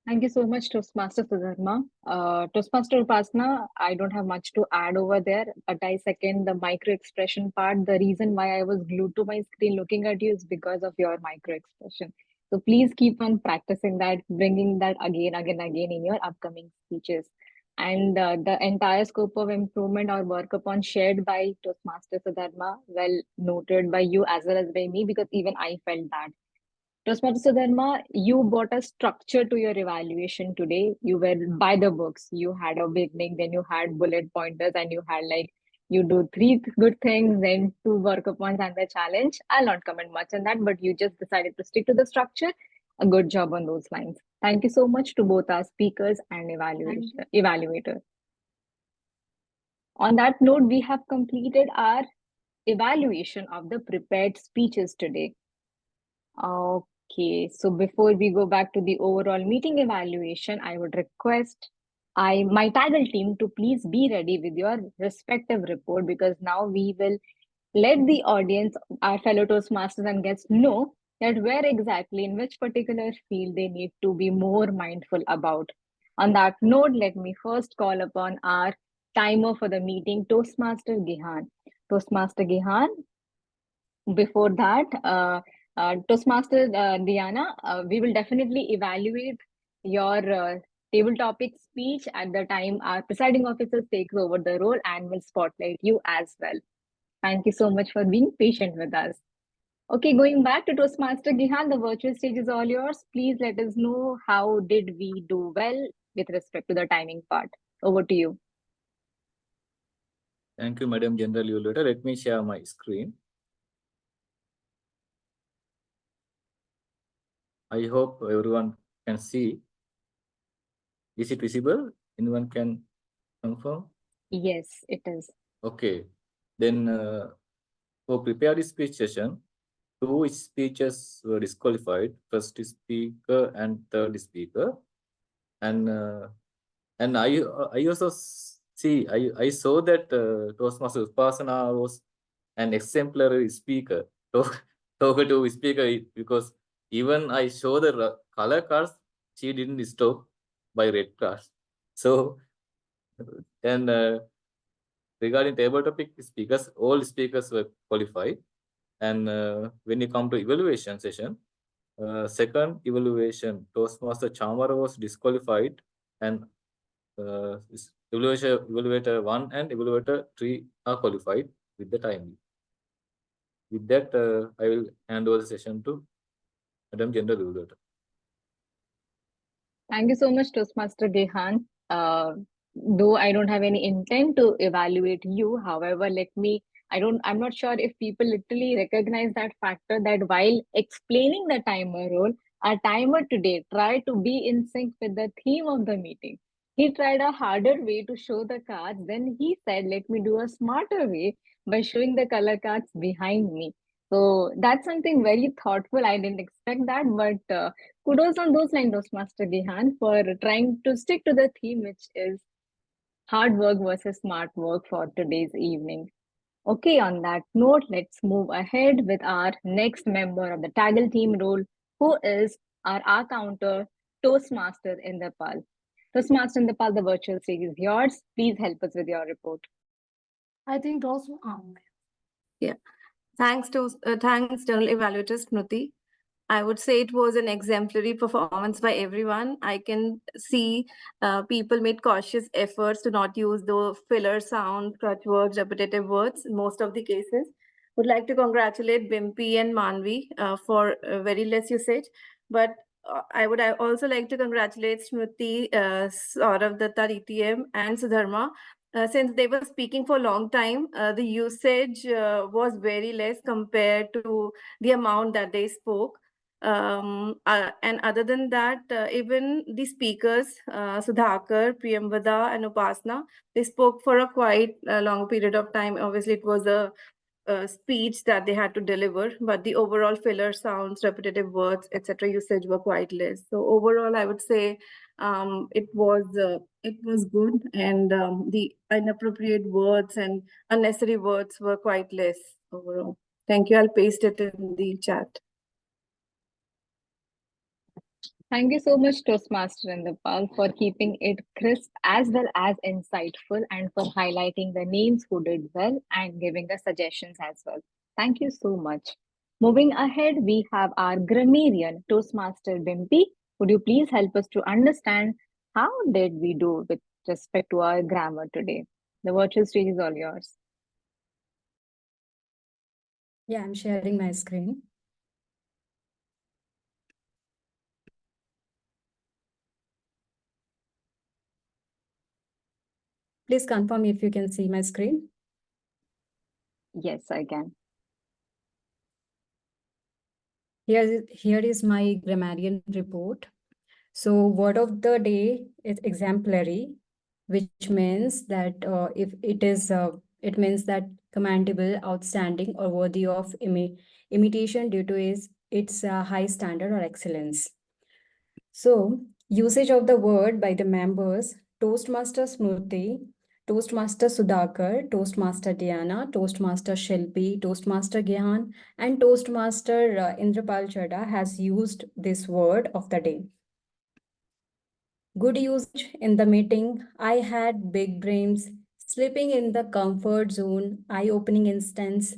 Thank you so much, Toastmaster Sudharma. Toastmaster Upasana, I don't have much to add over there, but I second the micro expression part. The reason why I was glued to my screen looking at you is because of your micro expression. So please keep on practicing that, bringing that again in your upcoming speeches. And the entire scope of improvement or work upon shared by Toastmaster Sudharma, well noted by you as well as by me, because even I felt that. Toastmaster Sudharma, you brought a structure to your evaluation today. You were by the books. You had a beginning, then you had bullet pointers, and you had like, you do 3 good things, then 2 work upon and the challenge. I'll not comment much on that, but you just decided to stick to the structure. A good job on those lines. Thank you so much to both our speakers and evaluator. On that note, we have completed our evaluation of the prepared speeches today. Okay, so before we go back to the overall meeting evaluation, I would request my TAGL team to please be ready with your respective report, because now we will let the audience, our fellow Toastmasters and guests, know that where exactly, in which particular field they need to be more mindful about. On that note, let me first call upon our timer for the meeting, Toastmaster Gihan. Toastmaster Gihan, before that, Toastmaster Diana, we will definitely evaluate your table topic speech at the time our presiding officer takes over the role and will spotlight you as well. Thank you so much for being patient with us. Okay, going back to Toastmaster Gihan, the virtual stage is all yours. Please let us know how did we do well with respect to the timing part. Over to you. Thank you, Madam General Evaluator. Let me share my screen. I hope everyone can see. Is it visible? Anyone can confirm? Yes, it is. Okay. Then for prepared speech session, 2 speeches were disqualified. First speaker and third speaker. And I also I saw that Toastmaster Upasana was an exemplary speaker. Talk to speaker, because even I show the color cards, she didn't stop by red cards. So, and regarding table topic speakers, all speakers were qualified. And when you come to evaluation session, second evaluation, Toastmaster Chamara was disqualified, and evaluator 1 and evaluator 3 are qualified with the timing. With that, I will hand over the session to Madam General Evaluator. Thank you so much, Toastmaster Gihan. Though I don't have any intent to evaluate you, however, I'm not sure if people literally recognize that factor that while explaining the timer role, our timer today tried to be in sync with the theme of the meeting. He tried a harder way to show the cards. Then he said, let me do a smarter way by showing the color cards behind me. So that's something very thoughtful. I didn't expect that, but kudos on those lines, Toastmaster Gihan, for trying to stick to the theme, which is hard work versus smart work for today's evening. Okay, on that note, let's move ahead with our next member of the TAGL team role, who is our Counter Toastmaster Inderpal. Toastmaster Inderpal, the virtual stage is yours. Please help us with your report. I think those. Yeah. Thanks, General Evaluator Smruti. I would say it was an exemplary performance by everyone. I can see people made cautious efforts to not use the filler sound, crutch words, repetitive words in most of the cases. Would like to congratulate Bimpy and Manvi for very less usage. But I would also like to congratulate Smruti, Sourav, Dutta, DTM, and Sudharma. Since they were speaking for a long time, the usage was very less compared to the amount that they spoke. And other than that, even the speakers, Sudhakar, Priyamvada, and Upasana, they spoke for a quite long period of time. Obviously, it was a speech that they had to deliver, but the overall filler sounds, repetitive words, etc. usage were quite less. So overall, I would say it was good, and the inappropriate words and unnecessary words were quite less overall. Thank you. I'll paste it in the chat. Thank you so much, Toastmaster Inderpal, for keeping it crisp as well as insightful and for highlighting the names who did well and giving us suggestions as well. Thank you so much. Moving ahead, we have our grammarian, Toastmaster Bimpy. Would you please help us to understand how did we do with respect to our grammar today? The virtual stage is all yours. Yeah, I'm sharing my screen. Please confirm if you can see my screen. Yes, I can. Here is my grammarian report. So word of the day is exemplary, which means that it means that commendable, outstanding, or worthy of imitation due to its high standard or excellence. So usage of the word by the members: Toastmaster Smruti, Toastmaster Sudhakar, Toastmaster Diana, Toastmaster Shilpi, Toastmaster Gihan, and Toastmaster Inderpal Chadda has used this word of the day. Good usage in the meeting: I had big dreams, sleeping in the comfort zone, eye-opening instance,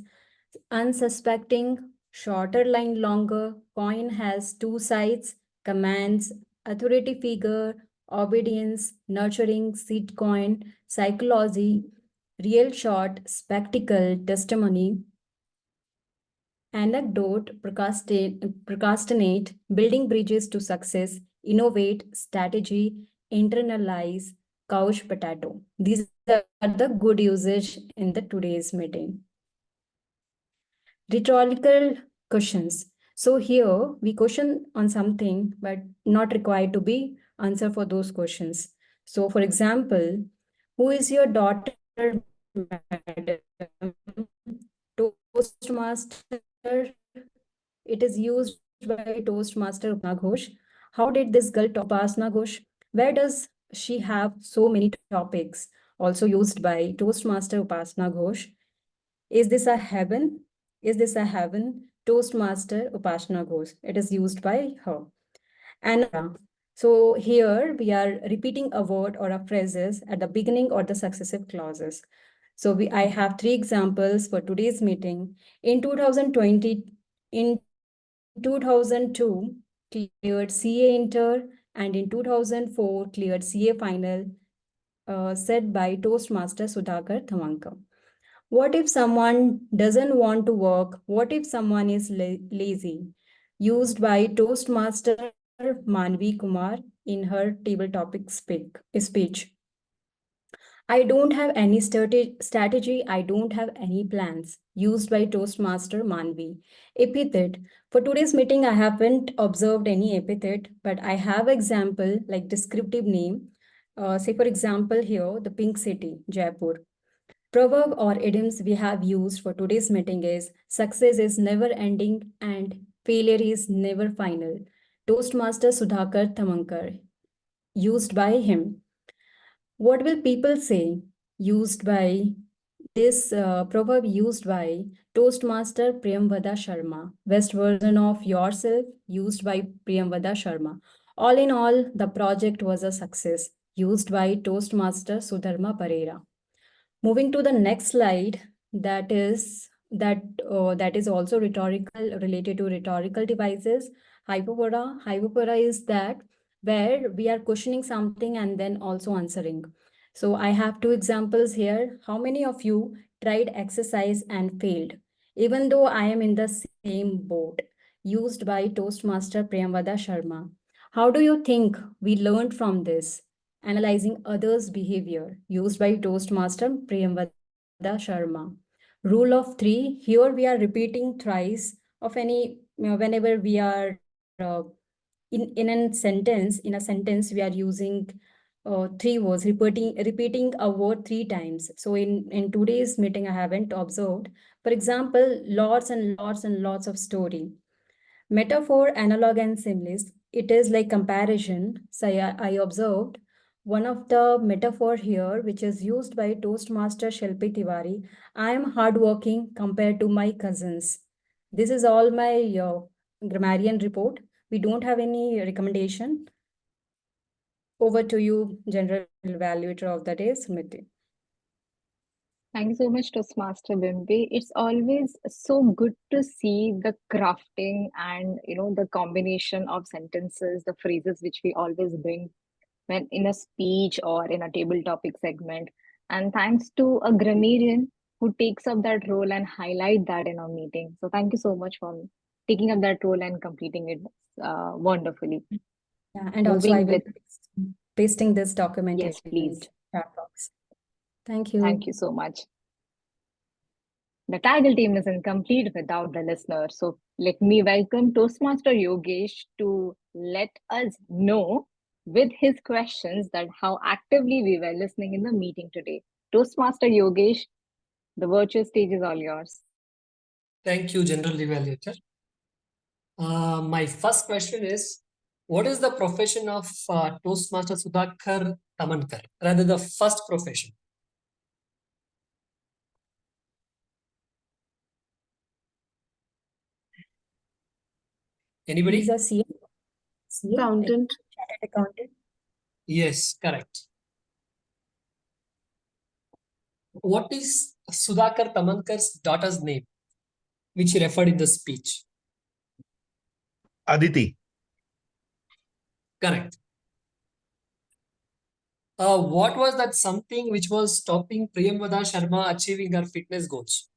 unsuspecting, shorter line longer, coin has two sides, commands, authority figure, obedience, nurturing, seed coin, psychology, real short, spectacle, testimony, anecdote, procrastinate, building bridges to success, innovate, strategy, internalize, couch potato. These are the good usage in the today's meeting. Rhetorical questions. So here we question on something, but not required to be answer for those questions. So for example, who is your daughter, madam? Toastmaster. It is used by Toastmaster Ghosh. How did this girl talk Upasana Ghosh? Where does she have so many topics? Also used by Toastmaster Upasana Ghosh. Is this a heaven? Is this a heaven? Toastmaster Upasana Ghosh. It is used by her. And so here we are repeating a word or a phrases at the beginning or the successive clauses. So I have three examples for today's meeting. In 2002, cleared CA Inter, and in 2004, cleared CA Final, said by Toastmaster Sudhakar Thamankar. What if someone doesn't want to work? What if someone is lazy? Used by Toastmaster Manvi Kumar in her table topic speech. I don't have any strategy. I don't have any plans. Used by Toastmaster Manvi. Epithet. For today's meeting, I haven't observed any epithet, but I have example like descriptive name. Say for example here, the Pink City, Jaipur. Proverb or idioms we have used for today's meeting is success is never ending and failure is never final. Toastmaster Sudhakar Thamankar. Used by him. What will people say? Used by this proverb used by Toastmaster Priyamvada Sharma. Best version of yourself used by Priyamvada Sharma. All in all, the project was a success. used by Toastmaster Sudharma Perera. Moving to the next slide, that is also rhetorical, related to rhetorical devices. Hyperpora. Hyperpora is that where we are questioning something and then also answering. So I have two examples here. How many of you tried exercise and failed? Even though I am in the same boat, used by Toastmaster Priyamvada Sharma. How do you think we learned from this? Analyzing others' behavior, used by Toastmaster Priyamvada Sharma. Rule of 3, here we are repeating thrice of any, whenever we are in a sentence, we are using 3 words, repeating a word 3 times. So in today's meeting, I haven't observed. For example, lots and lots and lots of story. Metaphor, analog, and similes, it is like comparison. So I observed one of the metaphor here, which is used by Toastmaster Shilpi Tiwari. I am hardworking compared to my cousins. This is all my grammarian report. We don't have any recommendation. Over to you, General Evaluator of the Day, Smruti. Thank you so much, Toastmaster Bimpy. It's always so good to see the crafting and the combination of sentences, the phrases which we always bring when in a speech or in a table topic segment. And thanks to a grammarian who takes up that role and highlight that in our meeting. So thank you so much for taking up that role and completing it wonderfully. Yeah, and also I will be pasting this document Yes, please. Chat box. Thank you. Thank you so much. The TAGL team is incomplete without the listener. So let me welcome Toastmaster Yogesh to let us know with his questions that how actively we were listening in the meeting today. Toastmaster Yogesh, the virtual stage is all yours. Thank you, General Evaluator. My first question is, what is the profession of Toastmaster Sudharma Thamankar? Rather, the first profession. Anybody? He's a CA. Accountant. Chartered accountant. Yes, correct. What is Sudhakar Tamankar's daughter's name, which he referred in the speech? Aditi. Correct. What was that something which was stopping Priyamvada Sharma achieving her fitness goals?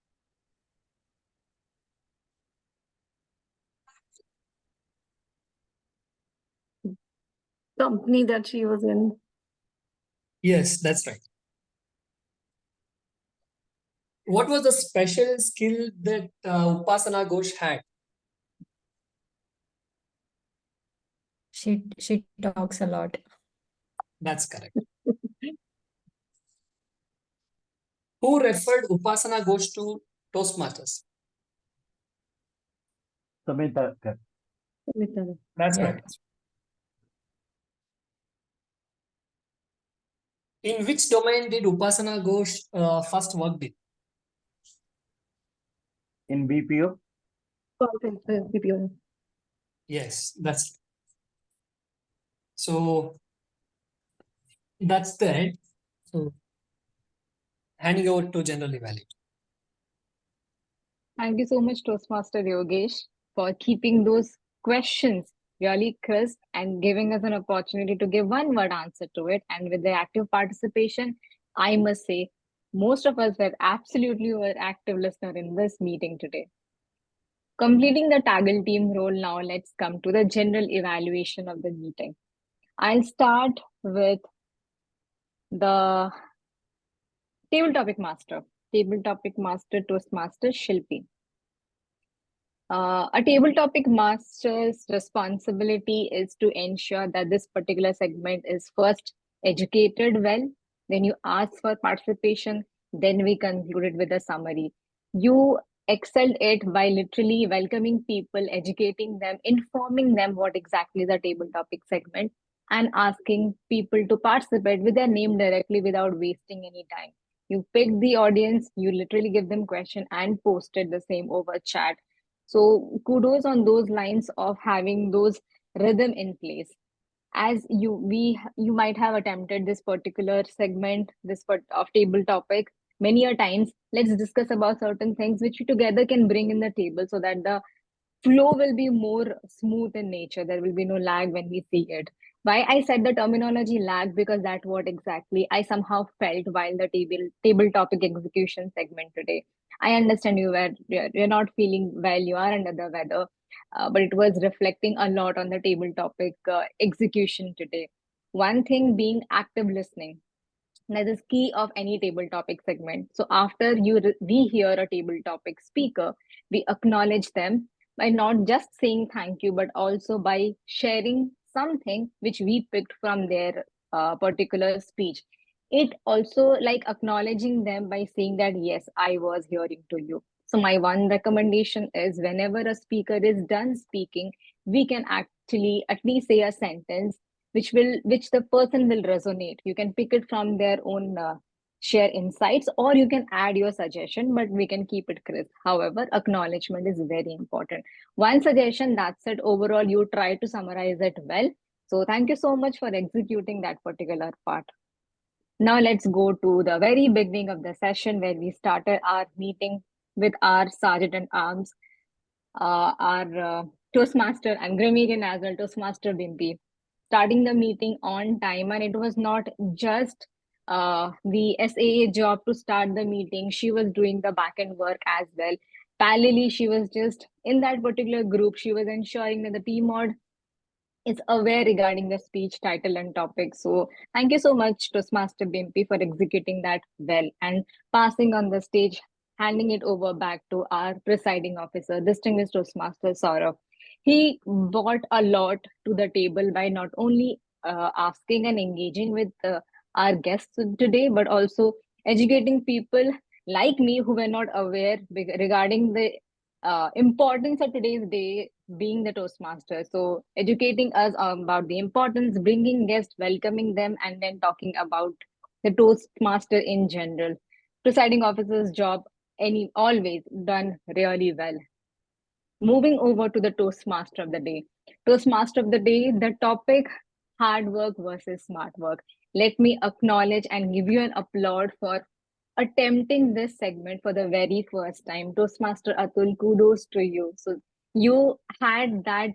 Company that she was in. Yes, that's right. What was the special skill that Upasana Ghosh had? She talks a lot. That's correct. Who referred Upasana Ghosh to Toastmasters? Samita. That's Yeah. correct. In which domain did Upasana Ghosh first work with? In BPO? BPO. Yes, that's so. That's the end. So, handing over to General Evaluator. Thank you so much, Toastmaster Yogesh, for keeping those questions really crisp and giving us an opportunity to give one word answer to it. And with the active participation, I must say, most of us were absolutely were active listener in this meeting today. Completing the TAGL team role now, let's come to the general evaluation of the meeting. I'll start with the table topic master Toastmaster Shilpi. A table topic master's responsibility is to ensure that this particular segment is first educated well, then you ask for participation, then we concluded with a summary. You excelled it by literally welcoming people, educating them, informing them what exactly the table topic segment, and asking people to participate with their name directly without wasting any time. You pick the audience, you literally give them question and posted the same over chat. So kudos on those lines of having those rhythm in place. As you might have attempted this particular segment, of table topic many a times. Let's discuss about certain things which we together can bring in the table so that the flow will be more smooth in nature. There will be no lag when we see it. Why I said the terminology lag? Because that's what exactly I somehow felt while the table topic execution segment today. I understand you're not feeling well, you are under the weather, but it was reflecting a lot on the table topic execution today. One thing being active listening. That is key of any table topic segment. So after we hear a table topic speaker, we acknowledge them by not just saying thank you, but also by sharing something which we picked from their particular speech. It also like acknowledging them by saying that, yes, I was hearing to you. So my one recommendation is whenever a speaker is done speaking, we can actually at least say a sentence which the person will resonate. You can pick it from their own share insights, or you can add your suggestion, but we can keep it crisp. However, acknowledgement is very important. One suggestion, that's it. Overall, you try to summarize it well. So thank you so much for executing that particular part. Now let's go to the very beginning of the session where we started our meeting with our Sergeant at Arms, our Toastmaster and Grammarian as well, Toastmaster Bimpy, starting the meeting on time. And it was not just the SAA job to start the meeting. She was doing the back end work as well. Parallelly, she was just in that particular group. She was ensuring that the TMOD is aware regarding the speech title and topic. So thank you so much, Toastmaster Bimpy, for executing that well and passing on the stage, handing it over back to our presiding officer, distinguished Toastmaster Sourav. He brought a lot to the table by not only asking and engaging with our guests today, but also educating people like me who were not aware regarding the importance of today's day being the Toastmaster. So educating us about the importance, bringing guests, welcoming them, and then talking about the Toastmaster in general. Presiding officer's job, always done really well. Moving over to the Toastmaster of the day. Toastmaster of the day, the topic, hard work versus smart work. Let me acknowledge and give you an applaud for attempting this segment for the very first time. Toastmaster Atul, kudos to you. So you had that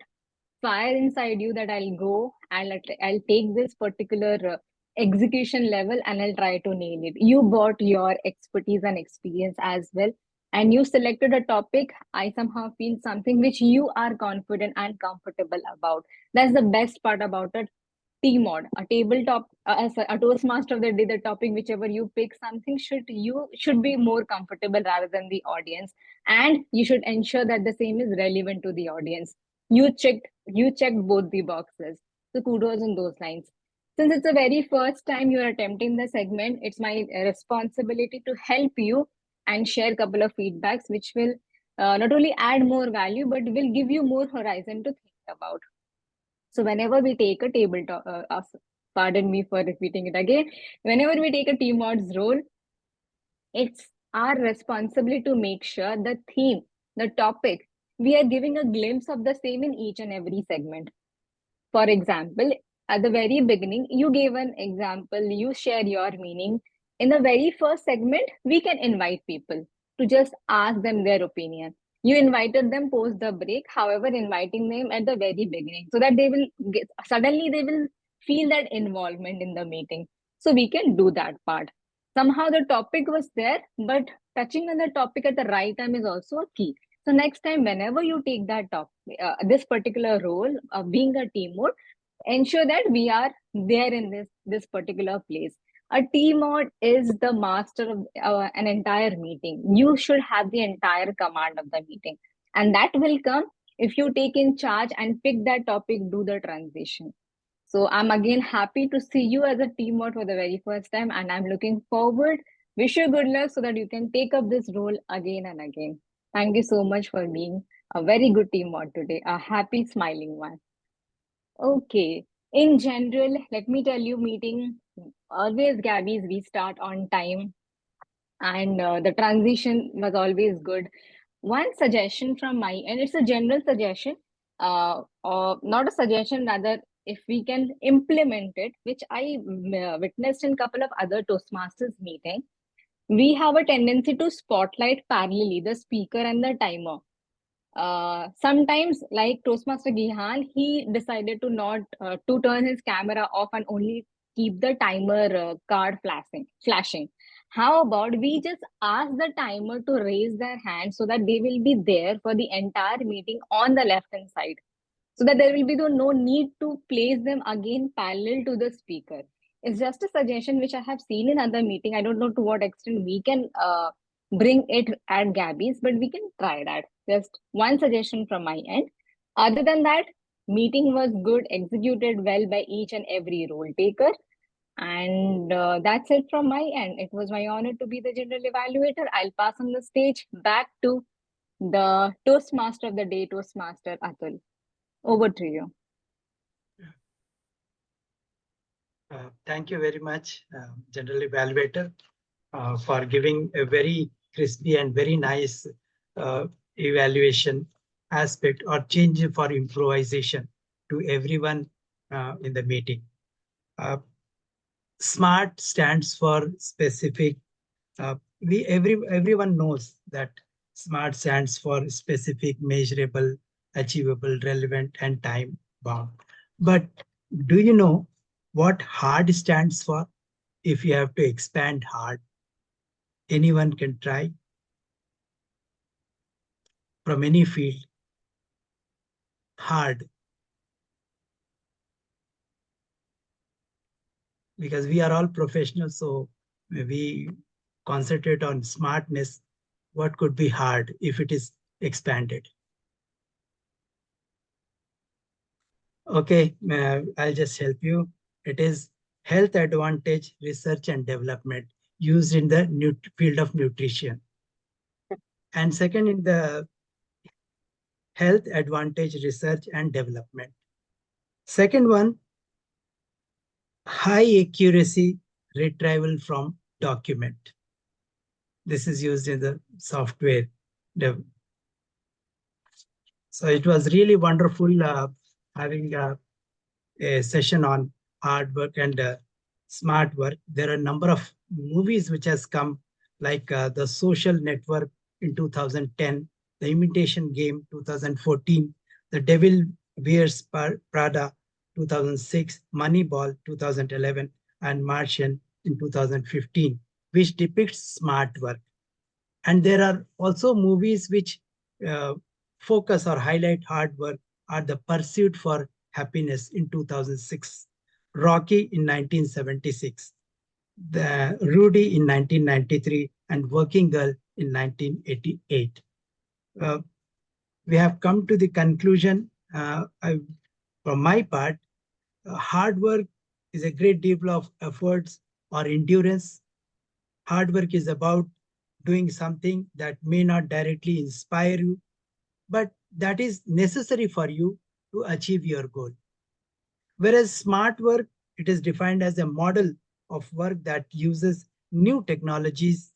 fire inside you that I'll go and I'll take this particular execution level and I'll try to nail it. You brought your expertise and experience as well. And you selected a topic, I somehow feel something which you are confident and comfortable about. That's the best part about it. TMOD, a tabletop, as a Toastmaster of the day, the topic, whichever you pick, something you should be more comfortable rather than the audience. And you should ensure that the same is relevant to the audience. You checked both the boxes. So kudos on those lines. Since it's the very first time you are attempting the segment, it's my responsibility to help you and share a couple of feedbacks, which will not only add more value, but will give you more horizon to think about. So whenever we take a pardon me for repeating it again, whenever we take a TMOD's role, it's our responsibility to make sure the theme, the topic, we are giving a glimpse of the same in each and every segment. For example, at the very beginning, you gave an example, you share your meaning. In the very first segment, we can invite people to just ask them their opinion. You invited them post the break, however, inviting them at the very beginning so that they will suddenly feel that involvement in the meeting. So we can do that part. Somehow the topic was there, but touching on the topic at the right time is also a key. So next time, whenever you take that topic, this particular role of being a team mode, ensure that we are there in this particular place. A TMOD is the master of an entire meeting. You should have the entire command of the meeting. And that will come if you take in charge and pick that topic, do the transition. So I'm again happy to see you as a TMOD for the very first time. And I'm looking forward. Wish you good luck so that you can take up this role again and again. Thank you so much for being a very good TMOD today. A happy, smiling one. Okay. In general, let me tell you, meeting always Gabbys, we start on time, and the transition was always good. One suggestion from my end, it's a general suggestion, or not a suggestion, rather if we can implement it, which I witnessed in a couple of other Toastmasters meeting, we have a tendency to spotlight parallelly the speaker and the timer. Sometimes, like Toastmaster Gihan, he decided to not to turn his camera off and only keep the timer card flashing. How about we just ask the timer to raise their hand so that they will be there for the entire meeting on the left hand side, so that there will be no need to place them again parallel to the speaker. It's just a suggestion which I have seen in other meeting. I don't know to what extent we can bring it at Gabbys, but we can try that. Just one suggestion from my end. Other than that, meeting was good, executed well by each and every role taker. And that's it from my end. It was my honor to be the general evaluator. I'll pass on the stage back to the Toastmaster of the day, Toastmaster Atul. Over to you. Thank you very much, General Evaluator, for giving a very crispy and very nice evaluation aspect or change for improvisation to everyone in the meeting. SMART stands for specific. Everyone knows that SMART stands for specific, measurable, achievable, relevant, and time bound. But do you know what HARD stands for? If you have to expand HARD, anyone can try from any field. HARD. Because we are all professionals, so we concentrate on smartness. What could be hard if it is expanded? Okay, I'll just help you. It is health advantage research and development used in the field of nutrition. And second, in the health advantage research and development. Second one, high accuracy retrieval from document. This is used in the software. So it was really wonderful having a session on hard work and smart work. There are a number of movies which has come, like The Social Network in 2010, The Imitation Game 2014, The Devil Wears Prada 2006, Moneyball 2011, and Martian in 2015, which depicts smart work. And there are also movies which focus or highlight hard work, are The Pursuit for Happiness in 2006, Rocky in 1976, The Rudy in 1993, and Working Girl in 1988. We have come to the conclusion. From my part, hard work is a great deal of efforts or endurance. Hard work is about doing something that may not directly inspire you, but that is necessary for you to achieve your goal. Whereas smart work, it is defined as a model of work that uses new technologies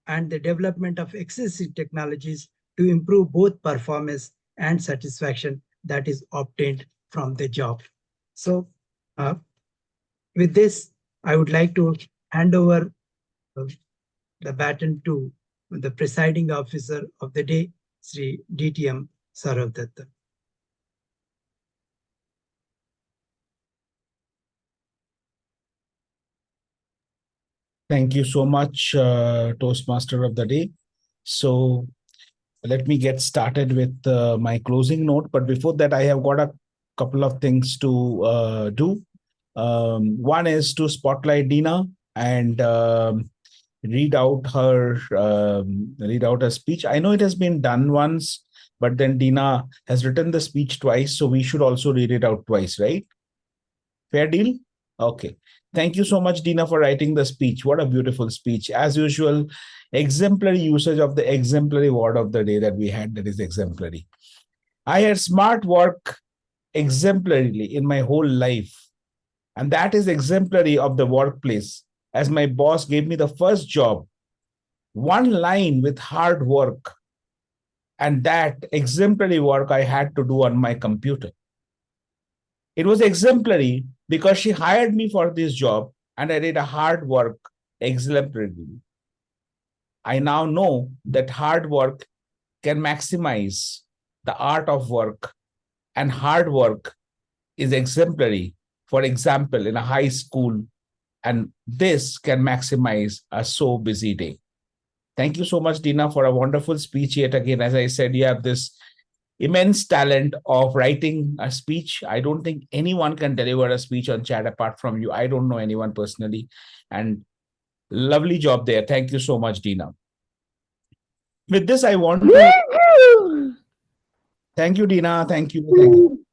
and the development of existing technologies to improve both performance and satisfaction that is obtained from the job. So with this, I would like to hand over the baton to the presiding officer of the day, Sri DTM Sourav Dutta. Thank you so much, Toastmaster of the day. So let me get started with my closing note. But before that, I have got a couple of things to do. One is to spotlight Dina and read out her speech. I know it has been done once, but then Dina has written the speech twice, so we should also read it out twice, right? Fair deal? Okay. Thank you so much, Dina, for writing the speech. What a beautiful speech. As usual, exemplary usage of the exemplary word of the day that we had, that is exemplary. I had smart work exemplarily in my whole life. And that is exemplary of the workplace, as my boss gave me the first job. One line with hard work. And that exemplary work I had to do on my computer. It was exemplary because she hired me for this job and I did a hard work exemplarily. I now know that hard work can maximize the art of work, and hard work is exemplary. For example, in a high school, and this can maximize a so busy day. Thank you so much, Dina, for a wonderful speech yet again. As I said, you have this immense talent of writing a speech. I don't think anyone can deliver a speech on chat apart from you. I don't know anyone personally. And lovely job there. Thank you so much, Dina. With this, I want to... Thank you, Dina. Thank you. Thank you.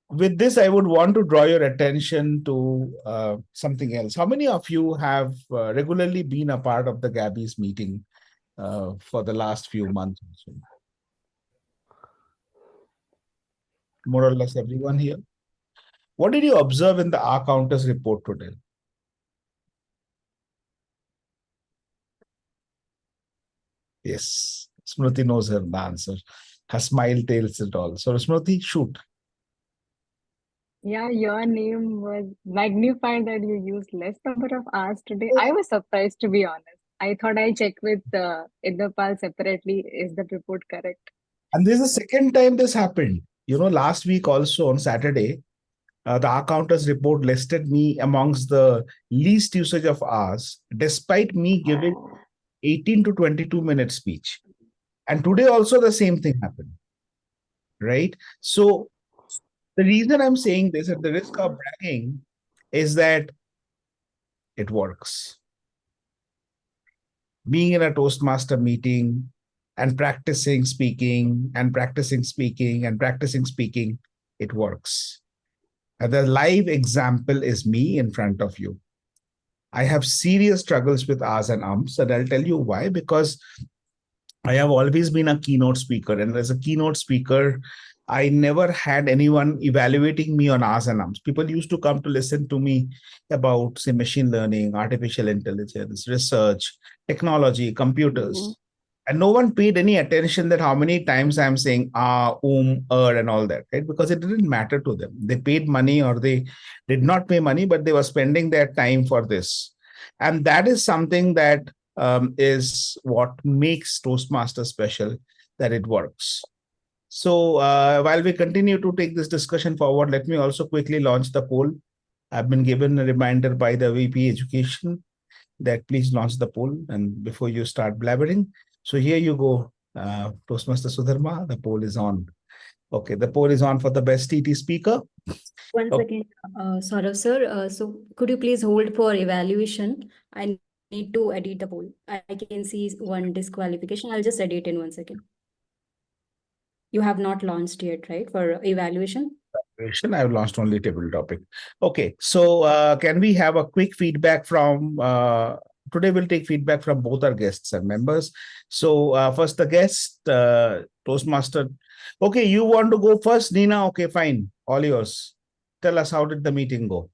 With this, I would want to draw your attention to something else. How many of you have regularly been a part of the Gabbys meeting for the last few months? More or less everyone here. What did you observe in the R counters report today? Yes, Smruti knows her answer. Her smile tells it all. So Smruti, shoot. Yeah, your name was magnified that you used less number of hours today. I was surprised, to be honest. I thought I'll check with Inderpal separately. Is the report correct? And this is the second time this happened. You know, last week also on Saturday, the R counters report listed me amongst the least usage of hours, despite me giving 18 to 22 minute speech. And today also the same thing happened, right? So the reason I'm saying this at the risk of bragging is that it works. Being in a Toastmaster meeting and practicing speaking and practicing speaking and practicing speaking, it works. And the live example is me in front of you. I have serious struggles with ahs and ums, and I'll tell you why. Because I have always been a keynote speaker, and as a keynote speaker, I never had anyone evaluating me on ahs and ums. People used to come to listen to me about, say, machine learning, artificial intelligence, research, technology, computers. And no one paid any attention that how many times I'm saying and all that, right? Because it didn't matter to them. They paid money or they did not pay money, but they were spending their time for this. And that is something that is what makes Toastmasters special, that it works. So while we continue to take this discussion forward, let me also quickly launch the poll. I've been given a reminder by the VP Education that please launch the poll and before you start blabbering. So here you go, Toastmaster Sudharma, the poll is on. Okay, the poll is on for the best TT speaker. One second, Sourav sir. So could you please hold for evaluation? I need to edit the poll. I can see one disqualification. I'll just edit in 1 second. You have not launched yet, right, for evaluation? I've launched only table topic. Okay, so can we have a quick feedback from, today we'll take feedback from both our guests and members. So first the guest, Toastmaster. Okay, you want to go first, Nina? Okay, fine, all yours. Tell us, how did the meeting go?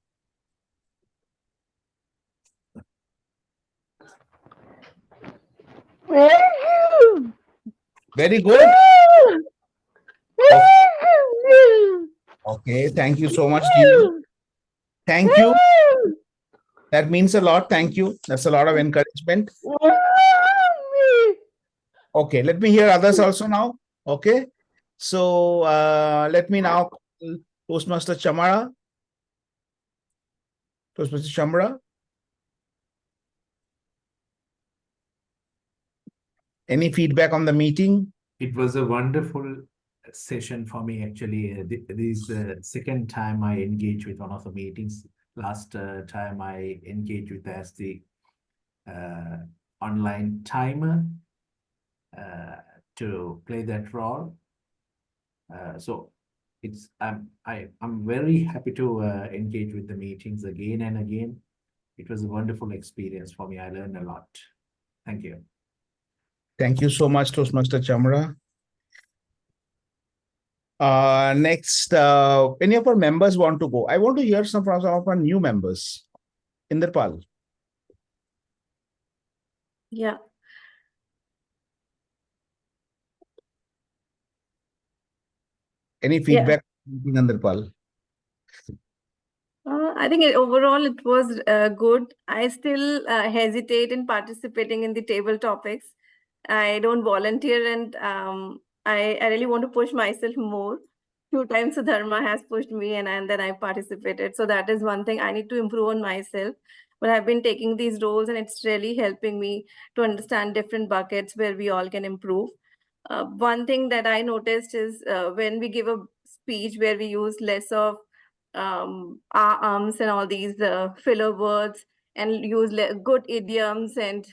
Very good. Okay, thank you so much, Nina. Thank you. That means a lot. Thank you. That's a lot of encouragement. Okay, let me hear others also now. Okay, so let me now call Toastmaster Chamara. Toastmaster Chamara. Any feedback on the meeting? It was a wonderful session for me, actually. This is the second time I engage with one of the meetings. Last time I engaged with as the online timer to play that role. So it's I'm very happy to engage with the meetings again and again. It was a wonderful experience for me. I learned a lot. Thank you. Thank you so much, Toastmaster Chamara. Next, any of our members want to go? I want to hear some from some of our new members. Inderpal. Yeah. Any feedback, Inderpal? I think overall it was good. I still hesitate in participating in the table topics. I don't volunteer, and I really want to push myself more. Few times Sudharma has pushed me, and then I participated. So that is one thing I need to improve on myself. But I've been taking these roles, and it's really helping me to understand different buckets where we all can improve. One thing that I noticed is when we give a speech where we use less of and all these filler words and use good idioms and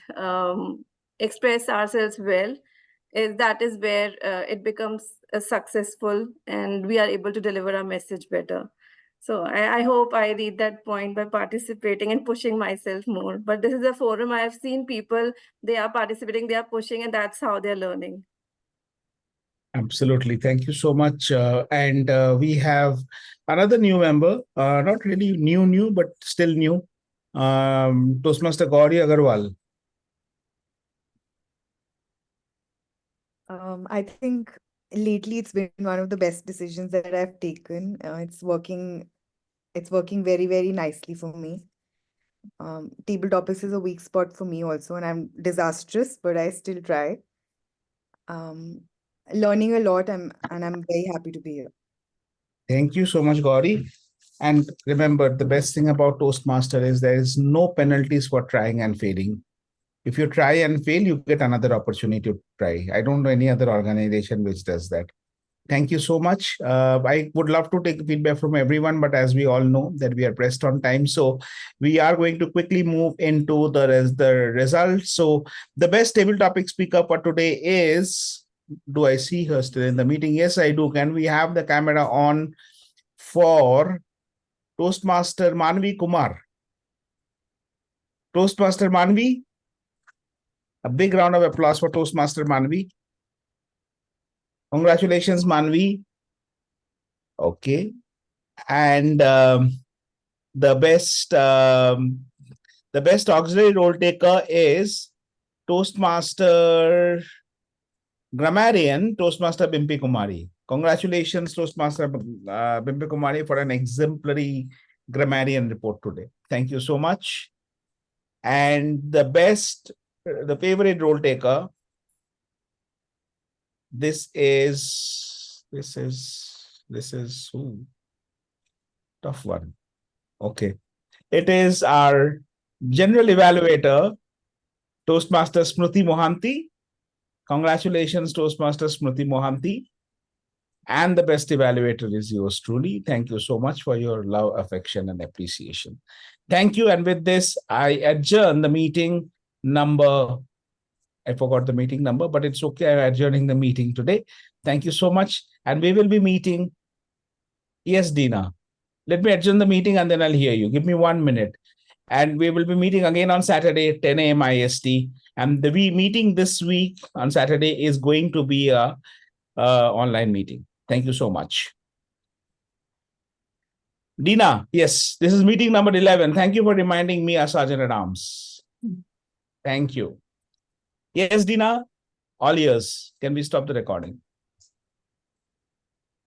express ourselves well, that is where it becomes successful and we are able to deliver our message better. So I hope I read that point by participating and pushing myself more. But this is a forum I have seen people, they are participating, they are pushing, and that's how they're learning. Absolutely. Thank you so much. And we have another new member, not really new, but still new, Toastmaster Gauri Agarwal. I think lately it's been one of the best decisions that I've taken. It's working very, very nicely for me. Table topics is a weak spot for me also, and I'm disastrous, but I still try. Learning a lot, and I'm very happy to be here. Thank you so much, Gauri. And remember, the best thing about Toastmaster is there is no penalties for trying and failing. If you try and fail, you get another opportunity to try. I don't know any other organization which does that. Thank you so much. I would love to take feedback from everyone, but as we all know that we are pressed on time, so we are going to quickly move into the results. So the best table topic speaker for today is, do I see her still in the meeting? Yes, I do. Can we have the camera on for Toastmaster Manvi Kumar? Toastmaster Manvi? A big round of applause for Toastmaster Manvi. Congratulations, Manvi. Okay. And the best auxiliary role taker is Toastmaster Grammarian, Toastmaster Bimpy Kumari. Congratulations, Toastmaster Bimpy Kumari, for an exemplary grammarian report today. Thank you so much. And the favorite role taker, this is ooh, tough one. Okay. It is our general evaluator, Toastmaster Smruti Mohanty. Congratulations, Toastmaster Smruti Mohanty. And the best evaluator is yours truly. Thank you so much for your love, affection, and appreciation. Thank you. And with this, I adjourn the meeting number. I forgot the meeting number, but it's okay. I'm adjourning the meeting today. Thank you so much. And we will be meeting. Yes, Dina. Let me adjourn the meeting and then I'll hear you. Give me 1 minute. And we will be meeting again on Saturday, 10 a.m. IST. And the meeting this week on Saturday is going to be a online meeting. Thank you so much. Dina, yes, this is meeting number 11. Thank you for reminding me as Sergeant at Arms. Thank you. Yes, Dina, all ears. Can we stop the recording?